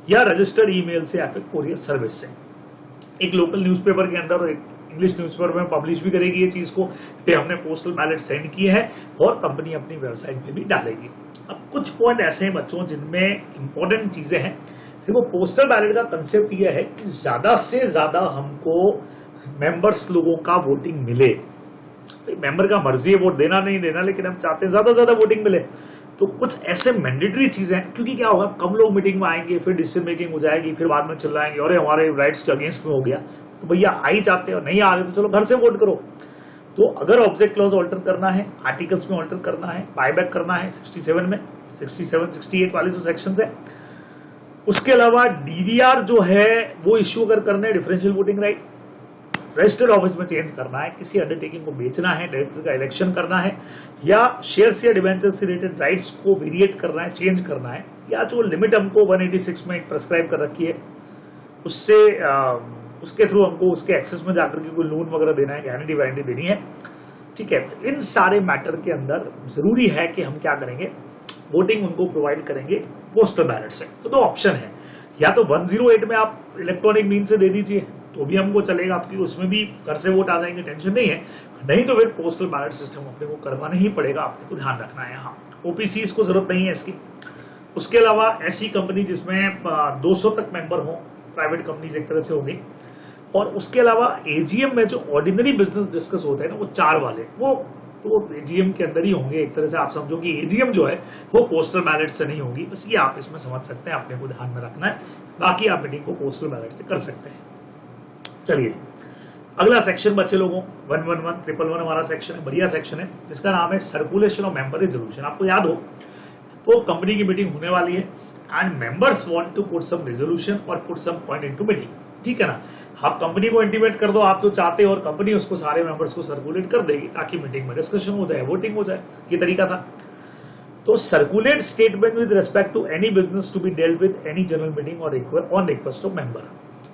या रजिस्टर्ड ईमेल से या फिर कोरियर सर्विस से। एक लोकल न्यूज़पेपर के अंदर और एक इंग्लिश न्यूज़पेपर में पब्लिश भी करेगी ये चीज को कि हमने पोस्टल बैलेट सेंड किए हैं, और कंपनी अपनी वेबसाइट पे भी डालेगी। अब कुछ पॉइंट ऐसे हैं बच्चों जिनमें इंपॉर्टेंट चीजें हैं। देखो, पोस्टल बैलेट का कंसेप्ट यह है कि ज्यादा से ज्यादा हमको मेंबर्स लोगों का वोटिंग मिले। मेंबर का मर्जी है वोट देना नहीं देना, लेकिन हम चाहते हैं ज्यादा से ज्यादा वोटिंग मिले। तो कुछ ऐसे मैंडेटरी चीजें हैं, क्योंकि क्या होगा, कम लोग मीटिंग में आएंगे, फिर डिसीजन मेकिंग हो जाएगी, फिर बाद में चिल्लाएंगे अरे हमारे राइट्स के अगेंस्ट में हो गया। तो भैया आ ही चाहते हो, नहीं आ रहे तो चलो घर से वोट करो। तो अगर ऑब्जेक्ट क्लॉज ऑल्टर करना है, आर्टिकल्स में ऑल्टर करना है, बायबैक करना है 67 में, 67, 68 वाले जो सेक्शंस है, उसके अलावा डीवीआर जो है वो इश्यू अगर करना है, differential voting right, registered office में चेंज करना है, किसी अंडरटेकिंग को बेचना है, डायरेक्टर का इलेक्शन करना है, या शेयर्स या डिवेंचर्स से रिलेटेड राइट्स को वेरिएट करना है, चेंज करना है, या जो लिमिट हमको 186 में प्रेस्क्राइब कर रखी है उससे उसके थ्रू हमको उसके एक्सेस में जाकर के कोई लोन वगैरह देना है, गारंटी वारंटी देनी है, ठीक है, तो इन सारे मैटर के अंदर जरूरी है कि हम क्या करेंगे, वोटिंग उनको प्रोवाइड करेंगे पोस्टल बैलेट से। तो दो ऑप्शन है, या तो 108 में आप इलेक्ट्रॉनिक मीन से दे दीजिए तो भी हमको चलेगा, क्योंकि उसमें भी घर से वोट आ जाएंगे, टेंशन नहीं है। नहीं तो फिर पोस्टल बैलेट सिस्टम अपने को करवाना ही पड़ेगा, अपने को ध्यान रखना है। यहाँ ओपीसी को जरूरत नहीं है इसकी। उसके अलावा ऐसी कंपनी जिसमें 200 तक मेंबर हो, प्राइवेट कंपनीज एक तरह से होंगी। और उसके अलावा एजीएम में जो ऑर्डिनरी बिजनेस डिस्कस होते हैं ना, वो 4 वाले, वो तो एजीएम के अंदर ही होंगे। एक तरह से आप समझो कि एजीएम जो है वो पोस्टल बैलेट से नहीं होगी। बस ये आप इसमें समझ सकते हैं, अपने को ध्यान में रखना है। बाकी आप मीटिंग को पोस्टल बैलेट से कर सकते हैं। चलिए अगला सेक्शन बच्चे लोगों 111 हमारा सेक्शन है, बढ़िया सेक्शन है, जिसका नाम है सर्कुलेशन ऑफ मेंबर रेजोल्यूशन। आपको याद हो तो कंपनी की मीटिंग होने वाली है and members want to put some resolution और put some point into meeting, ठीक है ना। आप कंपनी को इंटीमेट कर दो आप जो चाहते हो, और कंपनी उसको सारे मेंबर्स को सर्कुलेट कर देगी ताकि मीटिंग में डिस्कशन हो जाए, वोटिंग हो जाए। ये तरीका था। तो circulate statement with respect to any business to be dealt with any general meeting और ऑन रिक्वेस्ट ऑफ मेंबर।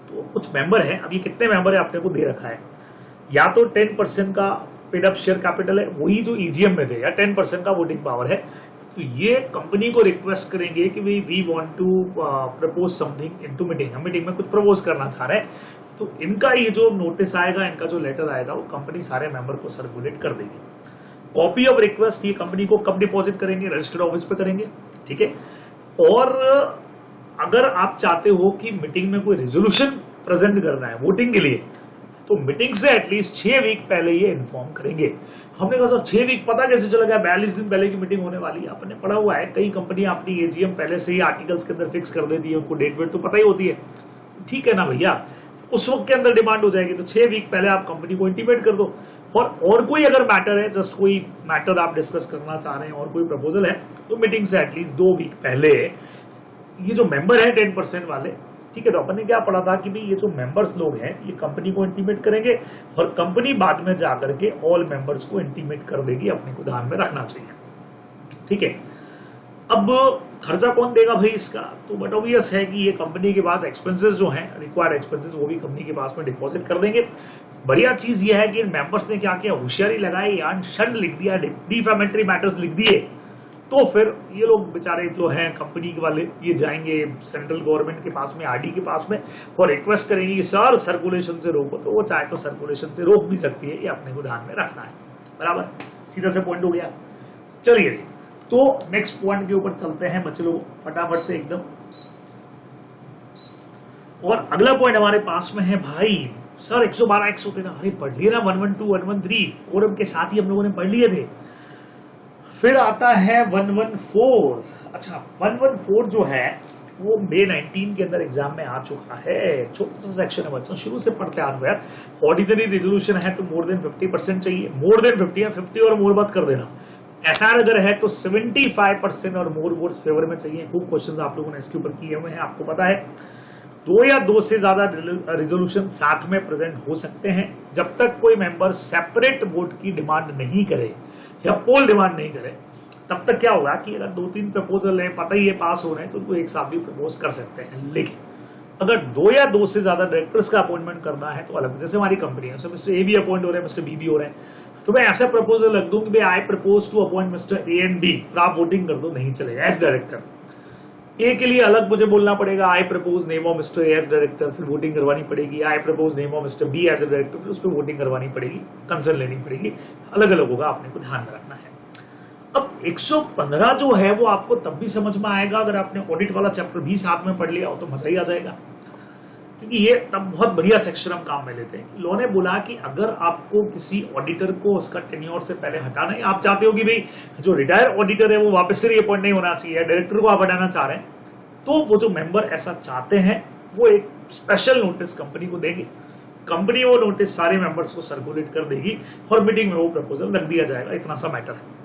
तो कुछ मेंबर है, अब ये कितने मेंबर है आपने को दे रखा है, या तो 10% का पेड अप शेयर कैपिटल है, वही जो ईजीएम में थे, या 10% का वोटिंग पावर है। तो ये कंपनी को रिक्वेस्ट करेंगे कि we want to propose something into meeting, हम मीटिंग में कुछ प्रपोज करना चाह रहे हैं। तो इनका ये जो नोटिस आएगा, इनका जो लेटर आएगा, वो कंपनी सारे मेंबर को सर्कुलेट कर देगी। कॉपी ऑफ रिक्वेस्ट ये कंपनी को कब डिपॉजिट करेंगे, रजिस्टर्ड ऑफिस पे करेंगे, ठीक है। और अगर आप चाहते हो कि मीटिंग में कोई रेजोल्यूशन प्रेजेंट करना है वोटिंग के लिए, तो मीटिंग से एटलीस्ट 6 वीक पहले ये इन्फॉर्म करेंगे। हमने कहा सर 6 वीक पता कैसे चला गया, 42 दिन पहले की मीटिंग होने वाली है। आपने पढ़ा हुआ है कई कंपनियां अपनी एजीएम पहले से ही आर्टिकल्स के अंदर फिक्स कर देती है, उनको डेट वेट तो पता ही होती है, ठीक है ना भैया। उस वक्त के अंदर डिमांड हो जाएगी, तो 6 वीक पहले आप कंपनी को इंटीमेट कर दो। और कोई अगर मैटर है, जस्ट कोई मैटर आप डिस्कस करना चाह रहे हैं और कोई प्रपोजल है, तो मीटिंग से एटलीस्ट 2 वीक पहले ये जो मेंबर है 10% वाले, ठीक है, तो अपन ने क्या पढ़ा था कि भाई ये जो मेंबर्स लोग हैं ये कंपनी को इंटीमेट करेंगे और कंपनी बाद में जाकर के ऑल मेंबर्स को इंटीमेट कर देगी। अपने को ध्यान में रखना चाहिए, ठीक है। अब खर्चा कौन देगा भाई इसका, तो बट ऑब्वियस है कि ये कंपनी के पास एक्सपेंसेस जो हैं, रिक्वायर्ड एक्सपेंसेस, वो भी कंपनी के पास में डिपॉजिट कर देंगे। बढ़िया चीज ये है कि इन मेंबर्स ने क्या किया, होशियारी लगाई, षड लिख दिया, डिफेमेटरी मैटर्स लिख दिए। तो फिर ये लोग बेचारे जो हैं कंपनी के वाले, ये जाएंगे सेंट्रल गवर्नमेंट के पास में, आरडी के पास में, और रिक्वेस्ट करेंगे कि सर सर्कुलेशन से रोको। तो वो चाहे तो सर्कुलेशन से रोक भी सकती है, ये अपने को ध्यान में रखना है। बराबर, सीधा से पॉइंट हो गया। चलिए तो नेक्स्ट पॉइंट के ऊपर चलते हैं बच्चे लोग फटाफट से एकदम। और अगला पॉइंट हमारे पास में है भाई, सर 112 113, अरे पढ़ लिए ना, 112 113 कोरम के साथ ही हम लोगों ने पढ़ लिए थे। फिर आता है 114। अच्छा 114 जो है वो May 19 के अंदर एग्जाम में आ चुका है। छोटा सा सेक्शन है बच्चों, शुरू से पढ़ते आ रहे हैं। ऑर्डिनरी रेजोल्यूशन है तो मोर देन 50% चाहिए, मोर देन 50 है, 50 और मोर मत कर देना। एसआर अगर है तो 75% और मोर वोट्स फेवर में चाहिए। खूब क्वेश्चंस आप लोगों ने इसके ऊपर किए हुए हैं, आपको पता है। 2 या 2 से ज्यादा रेजोल्यूशन साथ में प्रेजेंट हो सकते हैं जब तक कोई मेंबर सेपरेट वोट की डिमांड नहीं करे या पोल डिमांड नहीं करे। तब तक क्या होगा कि अगर 2-3 प्रपोजल है, पता ही है पास हो रहे हैं, तो उनको एक साथ भी प्रपोज कर सकते हैं। लेकिन अगर 2 या 2 से ज्यादा डायरेक्टर्स का अपॉइंटमेंट करना है तो अलग, जैसे हमारी कंपनी है, मिस्टर ए भी अपॉइंट हो रहे हैं, मिस्टर बी भी हो रहे हैं, तो मैं ऐसा प्रपोजल रख दूं कि I propose to appoint Mister A and B, फिर आप वोटिंग कर दो, नहीं चलेगा। एज डायरेक्टर ए के लिए अलग मुझे बोलना पड़ेगा, I propose name of Mister A as director, फिर वोटिंग करवानी पड़ेगी। I propose name of Mister B as a director, फिर उस पर वोटिंग करवानी पड़ेगी, कंसर्न लेनी पड़ेगी। अलग अलग होगा, आपने को ध्यान में रखना है। अब 115 जो है वो आपको तब भी समझ में आएगा अगर आपने ऑडिट वाला चैप्टर भी साथ में पढ़ लिया हो, तो मजा ही आ जाएगा, क्योंकि ये तब बहुत बढ़िया सेक्शन हम काम में लेते हैं। लॉ ने बोला कि अगर आपको किसी ऑडिटर को उसका टेन्योर से पहले हटाना है, आप चाहते हो कि भाई जो रिटायर ऑडिटर है वो वापस से रिअपॉइंट नहीं होना चाहिए, डायरेक्टर को आप हटाना चाह रहे हैं, तो वो जो मेंबर ऐसा चाहते हैं वो एक स्पेशल नोटिस कंपनी को देंगे। कंपनी वो नोटिस सारे मेंबर्स को सर्कुलेट कर देगी और मीटिंग में वो प्रपोजल रख दिया जाएगा। इतना सा मैटर है।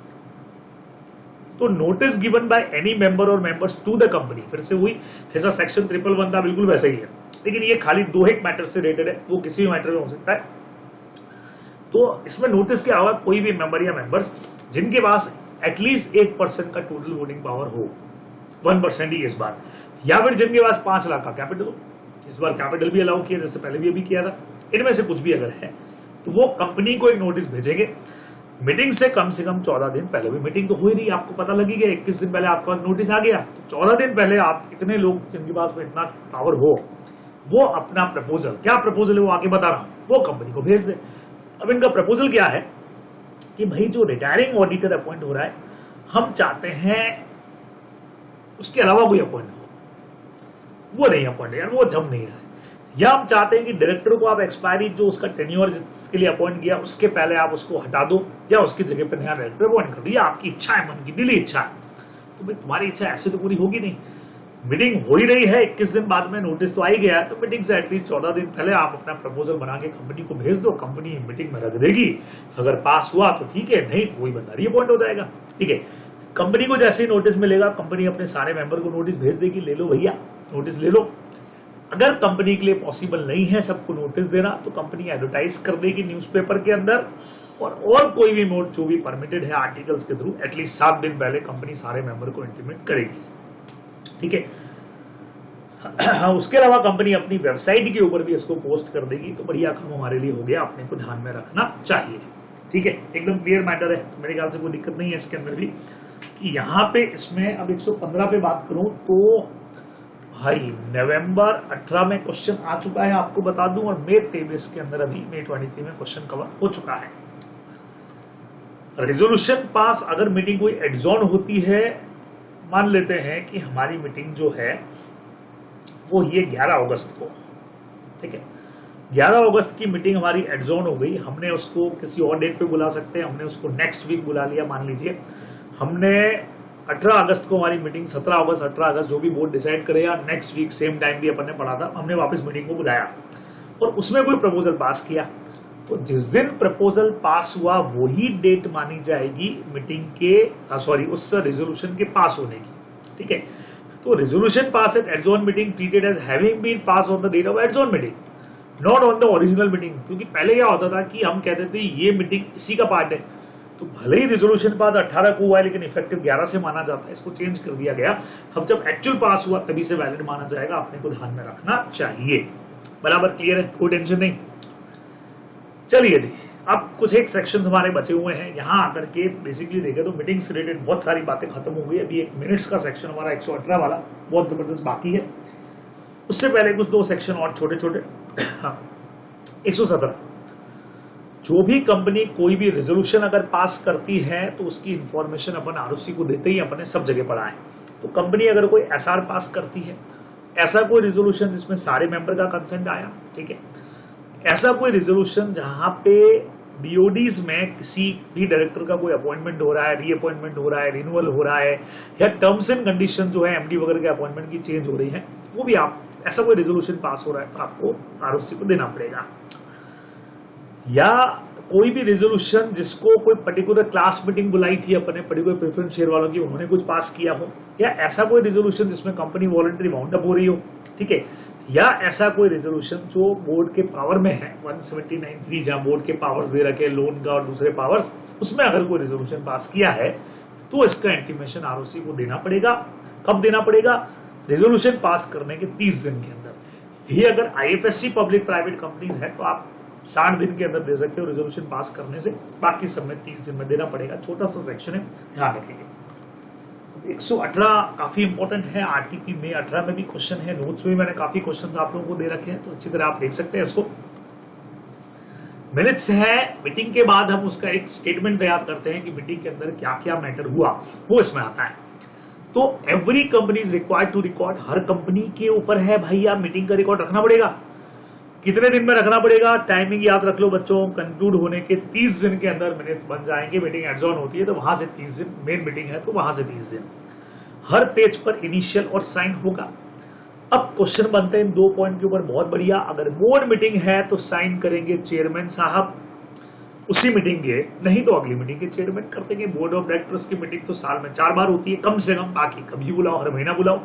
तो notice given by any member और मेंबर्स टू द कंपनी, फिर से हुई जैसा सेक्शन 111 था बिल्कुल वैसा ही है, लेकिन ये खाली 2 एक मैटर से रिलेटेड है, वो किसी भी मैटर में हो सकता है। तो इसमें नोटिस के अलावा कोई भी मेंबर या मेंबर्स जिनके पास एटलीस्ट 1% का टोटल वोटिंग पावर हो, 1% ही इस बार, या फिर जिनके पास 5 लाख का कैपिटल हो, इस बार कैपिटल भी अलाउ किया जैसे पहले भी अभी किया था, इनमें से कुछ भी अगर है तो वो कंपनी को एक नोटिस भेजेंगे मीटिंग से कम 14 दिन पहले भी मीटिंग तो हो ही नहीं, आपको पता लगी गया, 21 दिन पहले आपके पास नोटिस आ गया, तो 14 दिन पहले आप इतने लोग जिनके पास में इतना पावर हो वो अपना प्रपोजल, क्या प्रपोजल है वो आगे बता रहा हूं, वो कंपनी को भेज दे। अब इनका प्रपोजल क्या है कि भाई जो रिटायरिंग ऑडिटर अपॉइंट हो रहा है हम चाहते हैं उसके अलावा कोई अपॉइंट हो, वो नहीं अपॉइंट, यार वो जम नहीं रहा है, या हम चाहते हैं कि डायरेक्टर को आप एक्सपायरी जो उसका टेन्योर जिसके लिए अपॉइंट किया उसके पहले आप उसको हटा दो या उसकी जगह पर नया डायरेक्टर अपॉइंट कर दो, ये आपकी इच्छा है, मन की दिली इच्छा है। तो भाई तुम्हारी इच्छा ऐसे तो पूरी होगी नहीं, मीटिंग हो ही रही है, 21 दिन बाद में नोटिस तो आ ही गया है, तो मीटिंग से एटलीस्ट 14 दिन पहले आप अपना प्रपोजल बना के कंपनी को भेज दो, कंपनी मीटिंग में रख देगी, अगर पास हुआ तो ठीक है, नहीं तो कोई बंदा रीअपॉइंट हो जाएगा। ठीक है, कंपनी को जैसे ही नोटिस मिलेगा कंपनी अपने सारे मेंबर को नोटिस भेज देगी, ले लो भैया नोटिस ले लो। अगर कंपनी के लिए पॉसिबल नहीं है सबको नोटिस देना तो कंपनी एडवर्टाइज कर देगी न्यूज़पेपर के अंदर, और कोई भी मोड जो भी परमिटेड है आर्टिकल्स के थ्रू एटलीस्ट 7 दिन पहले कंपनी सारे मेंबर को इंटीमेट करेगी। ठीक है, उसके अलावा कंपनी अपनी वेबसाइट के ऊपर भी इसको पोस्ट कर देगी, तो बढ़िया काम हमारे लिए हो गया, अपने को ध्यान में रखना चाहिए। ठीक है, एकदम क्लियर मैटर है, तो मेरे ख्याल से कोई दिक्कत नहीं है इसके अंदर भी कि यहाँ पे इसमें अब 115 पे बात करूं तो भाई नवंबर 18 में क्वेश्चन आ चुका है आपको बता दूं, और मई 23 के अंदर अभी मई 23 में क्वेश्चन कवर हो चुका है। रेजोल्यूशन पास अगर मीटिंग कोई एडजॉर्न होती है, मान लेते हैं कि हमारी मीटिंग जो है वो ये 11 अगस्त को, ठीक है 11 अगस्त की मीटिंग हमारी एडजॉर्न हो गई, हमने उसको किसी और डेट पे बुला सकते हैं, हमने उसको नेक्स्ट वीक बुला लिया, मान लीजिए हमने 18 अगस्त को हमारी मीटिंग 17 अगस्त 18 अगस्त जो भी बोर्ड डिसाइड करेगा, नेक्स्ट वीक सेम टाइम भी अपन ने पढ़ा था, हमने वापस मीटिंग को बुलाया और उसमें कोई प्रपोजल पास किया, तो जिस दिन प्रपोजल पास हुआ वही डेट मानी जाएगी मीटिंग के उस रेजोल्यूशन के पास होने की। ठीक है, तो resolution pass at adjourn meeting treated as having been pass on the date of adjourn meeting, not on the original meeting, क्योंकि पहले क्या होता था कि हम कहते थे ये मीटिंग इसी का पार्ट है, तो भले ही रेजोल्यूशन पास 18 को हुआ है लेकिन इफेक्टिव 11 से माना जाता है, इसको चेंज कर दिया गया, अब जब एक्चुअल पास हुआ तभी से वैलिड माना जाएगा, अपने को ध्यान में रखना चाहिए। बराबर क्लियर है, कोई टेंशन नहीं। चलिए जी, अब कुछ एक सेक्शन हमारे बचे हुए हैं, यहां आकर के बेसिकली देखें तो मीटिंग से रिलेटेड बहुत सारी बातें खत्म हो गई, अभी एक मिनट्स का सेक्शन हमारा 118 वाला बहुत जबरदस्त बाकी है, उससे पहले कुछ 2 सेक्शन और छोटे छोटे। 117, जो भी कंपनी कोई भी रेजोल्यूशन अगर पास करती है तो उसकी इंफॉर्मेशन अपन आरओसी को देते ही अपने सब जगह पढ़ा है, तो कंपनी अगर कोई एसआर पास करती है, ऐसा कोई रेजोल्यूशन जिसमें सारे मेंबर का कंसेंट आया, ठीक है, ऐसा कोई रेजोल्यूशन जहां पे बीओडीज में किसी भी डायरेक्टर का कोई अपॉइंटमेंट हो रहा है, रीअपॉइंटमेंट हो रहा है, रिन्यूअल हो रहा है, या टर्म्स एंड कंडीशन जो है एमडी वगैरह के अपॉइंटमेंट की चेंज हो रही है, वो भी आप ऐसा कोई रेजोल्यूशन पास हो रहा है तो आपको आरओसी को देना पड़ेगा। या कोई भी रेजोल्यूशन जिसको कोई पर्टिकुलर क्लास मीटिंग बुलाई थी अपने पर्टिकुलर प्रेफरेंस शेयर वालों की, उन्होंने कुछ पास किया हो, या ऐसा कोई रेजोल्यूशन जिसमें कंपनी वॉलंटरी वाउंड अप हो रही हो, ठीक है, या ऐसा कोई रेजोल्यूशन जो बोर्ड के पावर में है 179(3) जहां बोर्ड के पावर्स दे रखे लोन का और दूसरे पावर्स, उसमें अगर कोई रेजोल्यूशन पास किया है तो इसका इंटीमेशन आरओसी को देना पड़ेगा। कब देना पड़ेगा? रेजोल्यूशन पास करने के 30 दिन के अंदर। ये अगर आईएफएससी पब्लिक प्राइवेट कंपनीज है तो आप 60 दिन के अंदर दे सकते हो रेजोल्यूशन पास करने से, बाकी सब में 30 दिन में देना पड़ेगा। छोटा सा सेक्शन है, ध्यान रखिएगा। 118 काफी इंपॉर्टेंट है, आरटीपी में 18 में भी क्वेश्चन है, नोट्स में मैंने काफी क्वेश्चन आप लोगों को दे रखे हैं, तो अच्छी तरह आप देख सकते हैं इसको। मिनट्स है, मीटिंग के बाद हम उसका एक स्टेटमेंट तैयार करते हैं कि मीटिंग के अंदर क्या क्या मैटर हुआ, वो इसमें आता है। तो every company is required to record, हर कंपनी के ऊपर है भैया मीटिंग का रिकॉर्ड रखना पड़ेगा। कितने दिन में रखना पड़ेगा? टाइमिंग याद रख लो बच्चों, कंक्लूड होने के 30 दिन के अंदर मिनट्स बन जाएंगे। मीटिंग एडजॉर्न होती है तो वहां से 30 दिन, मेन मीटिंग है तो वहां से 30 दिन। हर पेज पर इनिशियल और साइन होगा। अब क्वेश्चन बनते हैं 2 पॉइंट के ऊपर, बहुत बढ़िया। अगर बोर्ड मीटिंग है तो साइन करेंगे चेयरमैन साहब उसी मीटिंग के, नहीं तो अगली मीटिंग के चेयरमैन कर देंगे। बोर्ड ऑफ डायरेक्टर्स की मीटिंग तो साल में 4 बार होती है कम से कम, बाकी कभी बुलाओ, हर महीना बुलाओ।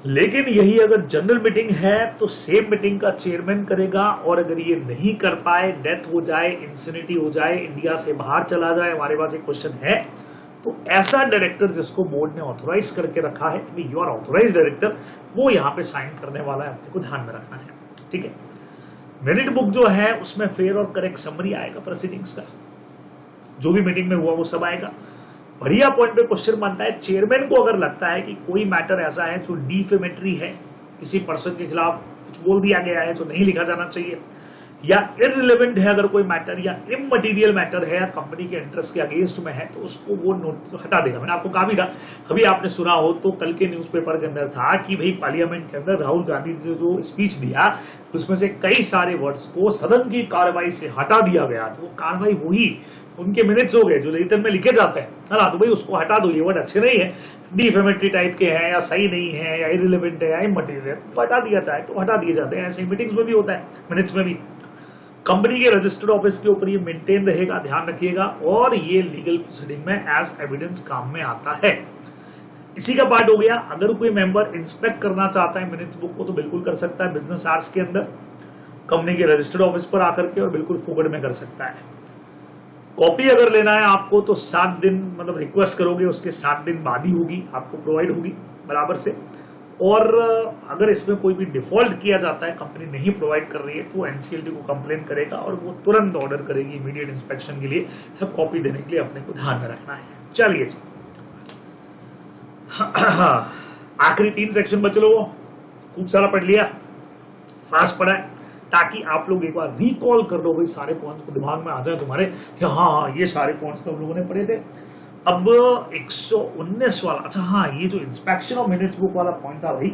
लेकिन यही अगर जनरल मीटिंग है तो सेम मीटिंग का चेयरमैन करेगा, और अगर ये नहीं कर पाए, डेथ हो जाए, इंसिनिटी हो जाए, इंडिया से बाहर चला जाए, हमारे पास एक क्वेश्चन है, तो ऐसा डायरेक्टर जिसको बोर्ड ने ऑथोराइज करके रखा है कि यू आर ऑथोराइज डायरेक्टर, वो यहाँ पे साइन करने वाला है, अपने को ध्यान में रखना है। ठीक है, मिनट बुक जो है उसमें फेयर और करेक्ट समरी आएगा प्रोसीडिंग्स का। जो भी मीटिंग में हुआ वो सब आएगा। बढ़िया पॉइंट पे क्वेश्चन बनता है, चेयरमैन को अगर लगता है कि कोई मैटर ऐसा है जो डिफेमेटरी है, किसी पर्सन के खिलाफ कुछ बोल दिया गया है जो नहीं लिखा जाना चाहिए, या इररिलेवेंट है अगर कोई मैटर, या इममटीरियल मैटर है या कंपनी के इंटरेस्ट के अगेंस्ट में है, तो उसको वो नोट हटा देगा। मैंने आपको कहा भी था, अभी आपने सुना हो तो कल के न्यूज़पेपर के अंदर था कि भाई पार्लियामेंट के अंदर राहुल गांधी ने जो स्पीच दिया उसमें से कई सारे वर्ड्स को सदन की कार्रवाई से हटा दिया गया। तो वो कार्रवाई वही उनके मिनट्स हो गए जो रिटर्न में लिखे जाते हैं, है ना, तो भाई उसको हटा दो, ये वर्ड अच्छे नहीं है, डिफेमेटरी टाइप के हैं या सही नहीं है या इररिलेवेंट है या इममटीरियल है, तो हटा दिया जाए तो हटा दिए जाते हैं। ऐसे मीटिंग्स में भी होता है, मिनट्स में भी। कंपनी के रजिस्टर्ड ऑफिस के ऊपर ये मेंटेन रहेगा, ध्यान रखिएगा, और ये लीगल प्रोसीडिंग में एज एविडेंस काम में आता है। इसी का पार्ट हो गया। अगर कोई मेंबर इंस्पेक्ट करना चाहता है मिनट्स बुक को तो बिल्कुल कर सकता है बिजनेस आवर्स के अंदर, कंपनी के रजिस्टर्ड ऑफिस पर आकर के, और बिल्कुल फुकड़ में कर सकता है। कॉपी अगर लेना है आपको तो 7 दिन, मतलब रिक्वेस्ट करोगे उसके 7 दिन बाद ही होगी, आपको प्रोवाइड होगी बराबर से। और अगर इसमें कोई भी डिफॉल्ट किया जाता है, कंपनी नहीं प्रोवाइड कर रही है, तो एनसीएलटी को कंप्लेन करेगा और वो तुरंत ऑर्डर करेगी इमीडिएट इंस्पेक्शन के लिए, तो कॉपी देने के लिए अपने को ध्यान में रखना है। चलिए जी, आखिरी 3 सेक्शन बचे लोगों, खूब सारा पढ़ लिया, फास्ट पढ़ा है, ताकि आप लोग एक बार रिकॉल कर लो, भाई सारे पॉइंट्स को दिमाग में आ जाए तुम्हारे कि हाँ ये सारे पॉइंट्स तो हम लोगों ने पढ़े थे। अब 119 वाला, अच्छा हाँ, ये जो इंस्पेक्शन ऑफ मिनट्स बुक वाला पॉइंट था भाई,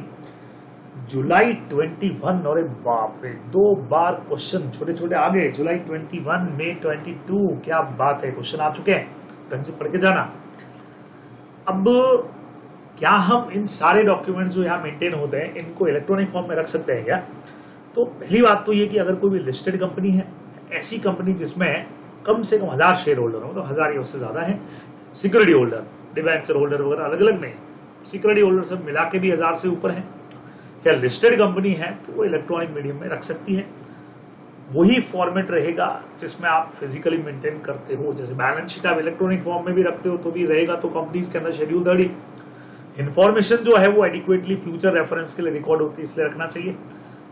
जुलाई 21, और बाप रे 2 बार क्वेश्चन छोटे छोटे आ गए, जुलाई 21, मई 22, क्या बात है, क्वेश्चन आ चुके हैं, ढंग से पढ़ के जाना। अब क्या हम इन सारे डॉक्यूमेंट्स जो यहाँ मेंटेन होते हैं इनको इलेक्ट्रॉनिक फॉर्म में रख सकते हैं क्या? तो पहली बात तो ये कि अगर कोई भी लिस्टेड कंपनी है, ऐसी कंपनी जिसमें कम से कम 1000 शेयर होल्डर हो, तो 1000 या उससे ज्यादा है, सिक्योरिटी होल्डर, डिबेंचर होल्डर वगैरह अलग अलग नहीं, सिक्योरिटी होल्डर सब मिला के भी 1000 से ऊपर है, या लिस्टेड कंपनी है, तो वो इलेक्ट्रॉनिक मीडियम में रख सकती है। वही फॉर्मेट रहेगा जिसमें आप फिजिकली मेंटेन करते हो, जैसे बैलेंस शीट आप इलेक्ट्रॉनिक फॉर्म में भी रखते हो तो भी रहेगा, तो कंपनीज के अंदर शेड्यूल 30 इन्फॉर्मेशन जो है वो एडिक्वेटली फ्यूचर रेफरेंस के लिए रिकॉर्ड होती है, इसलिए रखना चाहिए।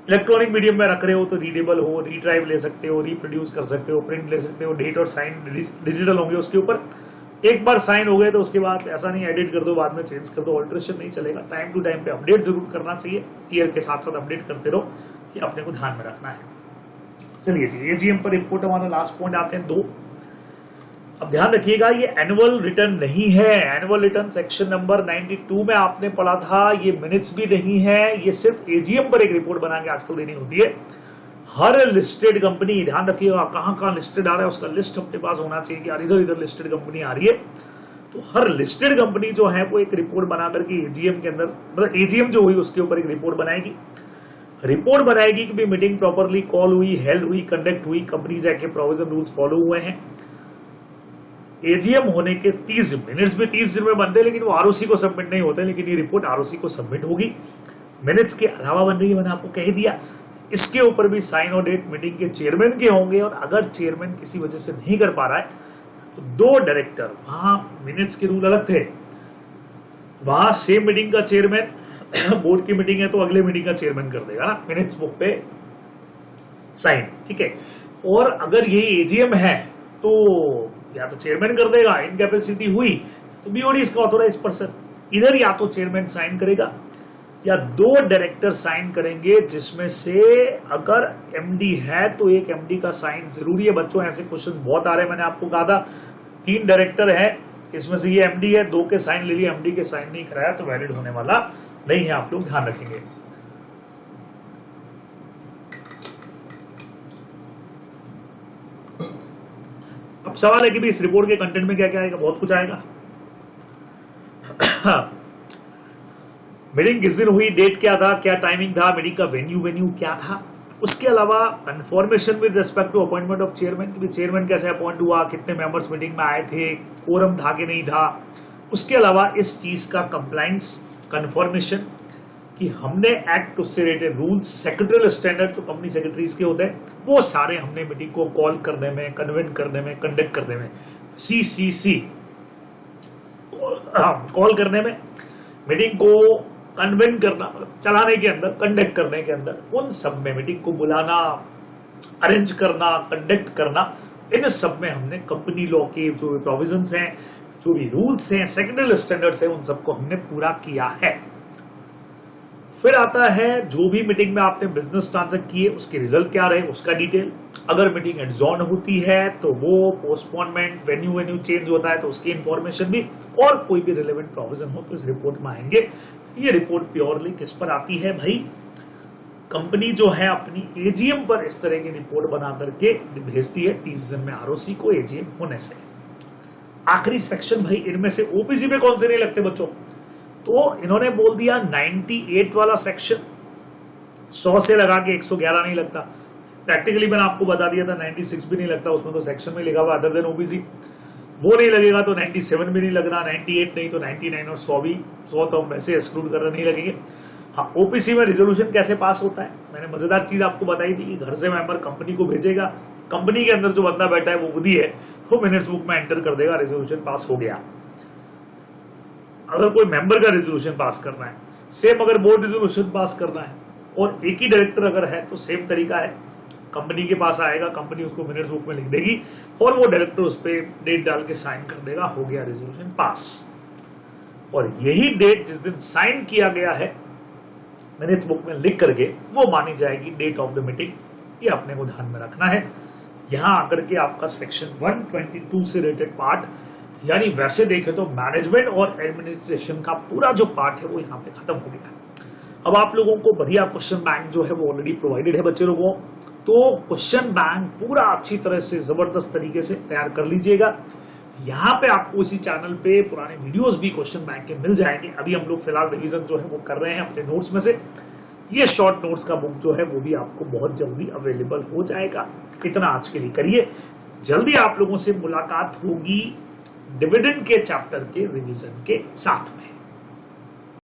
इलेक्ट्रॉनिक मीडियम में रख रहे हो तो रीडेबल हो, रीट्राइव ले सकते हो, रीप्रोड्यूस कर सकते हो, प्रिंट ले सकते हो, डेट और साइन डिजिटल होंगे उसके ऊपर। एक बार साइन हो गए तो उसके बाद ऐसा नहीं एडिट कर दो बाद में चेंज कर दो, ऑल्ट्रेशन नहीं चलेगा, टाइम टू टाइम पे अपडेट जरूर करना चाहिए, ईयर के साथ साथ अपडेट करते रहो, ये अपने को ध्यान में रखना है। चलिए जी, एजीएम पर रिपोर्ट हमारा लास्ट पॉइंट आते हैं 2। अब ध्यान रखिएगा, ये एनुअल रिटर्न नहीं है। एनुअल रिटर्न सेक्शन नंबर 92 में आपने पढ़ा था, ये मिनट्स भी नहीं है, ये सिर्फ एजीएम पर एक रिपोर्ट बना के आजकल देनी होती है। हर लिस्टेड कंपनी, ध्यान रखिएगा कहां कहां लिस्टेड आ रहा है उसका लिस्ट अपने पास होना चाहिए कि यार इधर इधर लिस्टेड कंपनी आ रही है, तो हर लिस्टेड कंपनी जो है वो एक रिपोर्ट बना करके एजीएम के अंदर, मतलब एजीएम जो हुई उसके ऊपर एक रिपोर्ट बनाएगी। रिपोर्ट बनाएगी कि मीटिंग प्रॉपरली कॉल हुई, हेल्ड हुई, कंडक्ट हुई, कंपनीज एक्ट के प्रोविजन रूल्स फॉलो हुए हैं। एजीएम होने के 30 मिनट्स भी 30 दिन में बनते हैं, लेकिन वो आरओसी को सबमिट नहीं होते, लेकिन ये रिपोर्ट आरओसी को सबमिट होगी। मिनट्स के अलावा बन रही है, मैंने आपको कह दिया। इसके ऊपर भी साइन और डेट मीटिंग के चेयरमैन के होंगे, और अगर चेयरमैन किसी वजह से नहीं कर पा रहा है तो 2 डायरेक्टर, वहां मिनट्स के रूल अलग थे, वहां सेम मीटिंग का चेयरमैन, बोर्ड की मीटिंग है तो अगले मीटिंग का चेयरमैन कर देगा ना मिनट्स बुक पे साइन, ठीक है। और अगर यही एजीएम है तो या तो चेयरमैन कर देगा, इनकैपेसिटी हुई तो बीओडी इसका ऑथोराइज पर्सन, इधर या तो चेयरमैन साइन करेगा या 2 डायरेक्टर साइन करेंगे, जिसमें से अगर एमडी है तो एक एमडी का साइन जरूरी है। बच्चों ऐसे क्वेश्चन बहुत आ रहे हैं, मैंने आपको कहा था 3 डायरेक्टर है, इसमें से ये एमडी है, 2 के साइन ले लिए, एमडी के साइन नहीं कराया तो वैलिड होने वाला नहीं है, आप लोग ध्यान रखेंगे। अब सवाल है कि भी इस रिपोर्ट के कंटेंट में क्या क्या आएगा, बहुत कुछ आएगा। मीटिंग किस दिन हुई, डेट क्या था, क्या टाइमिंग था, मीटिंग का वेन्यू क्या था, उसके अलावा information with respect to appointment of chairman, कि चेयरमैन कैसे अपॉइंट हुआ, कितने मेंबर्स मीटिंग में आए थे, कोरम था कि नहीं था। उसके अलावा इस चीज का कंप्लायंस कंफर्मेशन कि हमने एक्ट उससे रिलेटेड रूल्स, सेक्रेटरियल स्टैंडर्ड जो कंपनी सेक्रेटरीज के होते हैं, वो सारे हमने मीटिंग को कॉल करने में, कन्वेंट करने में, कंडक्ट करने में, सीसीसी कॉल करने में, मीटिंग को कन्वेंट करना, मतलब चलाने के अंदर, कंडक्ट करने के अंदर, उन सब में मीटिंग को बुलाना, अरेंज करना, कंडक्ट करना, इन सब में हमने कंपनी लॉ के जो भी प्रोविजंस हैं, जो भी रूल्स हैं, सेक्रेटरियल स्टैंडर्ड्स हैं, उन सबको हमने पूरा किया है। फिर आता है जो भी मीटिंग में आपने बिजनेस ट्रांजैक्ट किए उसके रिजल्ट क्या रहे उसका डिटेल। अगर मीटिंग एडजॉर्न होती है तो वो पोस्टपोनमेंट, वेन्यू चेंज होता है तो उसकी इंफॉर्मेशन भी, और कोई भी रिलेवेंट प्रोविजन हो तो इस रिपोर्ट में आएंगे। ये रिपोर्ट प्योरली किस पर आती है भाई? कंपनी जो है अपनी एजीएम पर इस तरह की रिपोर्ट बना करके भेजती है 30 दिन में आरओसी को एजीएम होने से। आखिरी सेक्शन भाई, इनमें से ओपीसी में कौन से नहीं लगते बच्चों? तो इन्होंने बोल दिया 98 वाला सेक्शन 100 से लगा के 111 नहीं लगता। प्रैक्टिकली मैंने आपको बता दिया था 96 भी नहीं लगता, उसमें तो सेक्शन में लिखा हुआ अदर देन ओबीसी, वो नहीं लगेगा। तो 97 भी नहीं लगना, 98 नहीं तो 99 और 100 भी, 100 तो हम वैसे एक्सक्लूड कर रहे नहीं लगेंगे। हाँ, ओपीसी में रिजोल्यूशन कैसे पास होता है मैंने मजेदार चीज आपको बताई थी कि घर से मेंबर कंपनी को भेजेगा, कंपनी के अंदर जो बंदा बैठा है वो खुद ही है, वो मिनट्स बुक में एंटर कर देगा रेजोल्यूशन पास हो गया। अगर कोई मेंबर का रेजोल्यूशन पास करना है, सेम अगर बोर्ड रेजोल्यूशन पास करना है और एक ही डायरेक्टर अगर है तो सेम तरीका है, कंपनी के पास आएगा, कंपनी उसको मिनट्स बुक में लिख देगी और वो डायरेक्टर उस पर डेट डाल के साइन कर देगा, हो गया रेजोल्यूशन पास। और यही डेट जिस दिन साइन किया गया है मिनट्स बुक में लिख करके वो मानी जाएगी डेट ऑफ द मीटिंग। ये अपने को ध्यान में रखना है। यहां आकर के आपका सेक्शन 122 से रिलेटेड पार्ट, यानी वैसे देखें तो मैनेजमेंट और एडमिनिस्ट्रेशन का पूरा जो पार्ट है वो यहाँ पे खत्म हो गया। अब आप लोगों को बढ़िया क्वेश्चन बैंक जो है वो ऑलरेडी प्रोवाइडेड है बच्चे लोगों, तो क्वेश्चन बैंक पूरा अच्छी तरह से जबरदस्त तरीके से तैयार कर लीजिएगा। यहाँ पे आपको इसी चैनल पे पुराने वीडियोस भी क्वेश्चन बैंक के मिल जाएंगे। अभी हम लोग फिलहाल रिवीजन जो है वो कर रहे हैं अपने नोट्स में से। ये शॉर्ट नोट्स का बुक जो है वो भी आपको बहुत जल्दी अवेलेबल हो जाएगा। इतना आज के लिए करिए, जल्दी आप लोगों से मुलाकात होगी डिविडेंड के चैप्टर के रिवीजन के साथ में।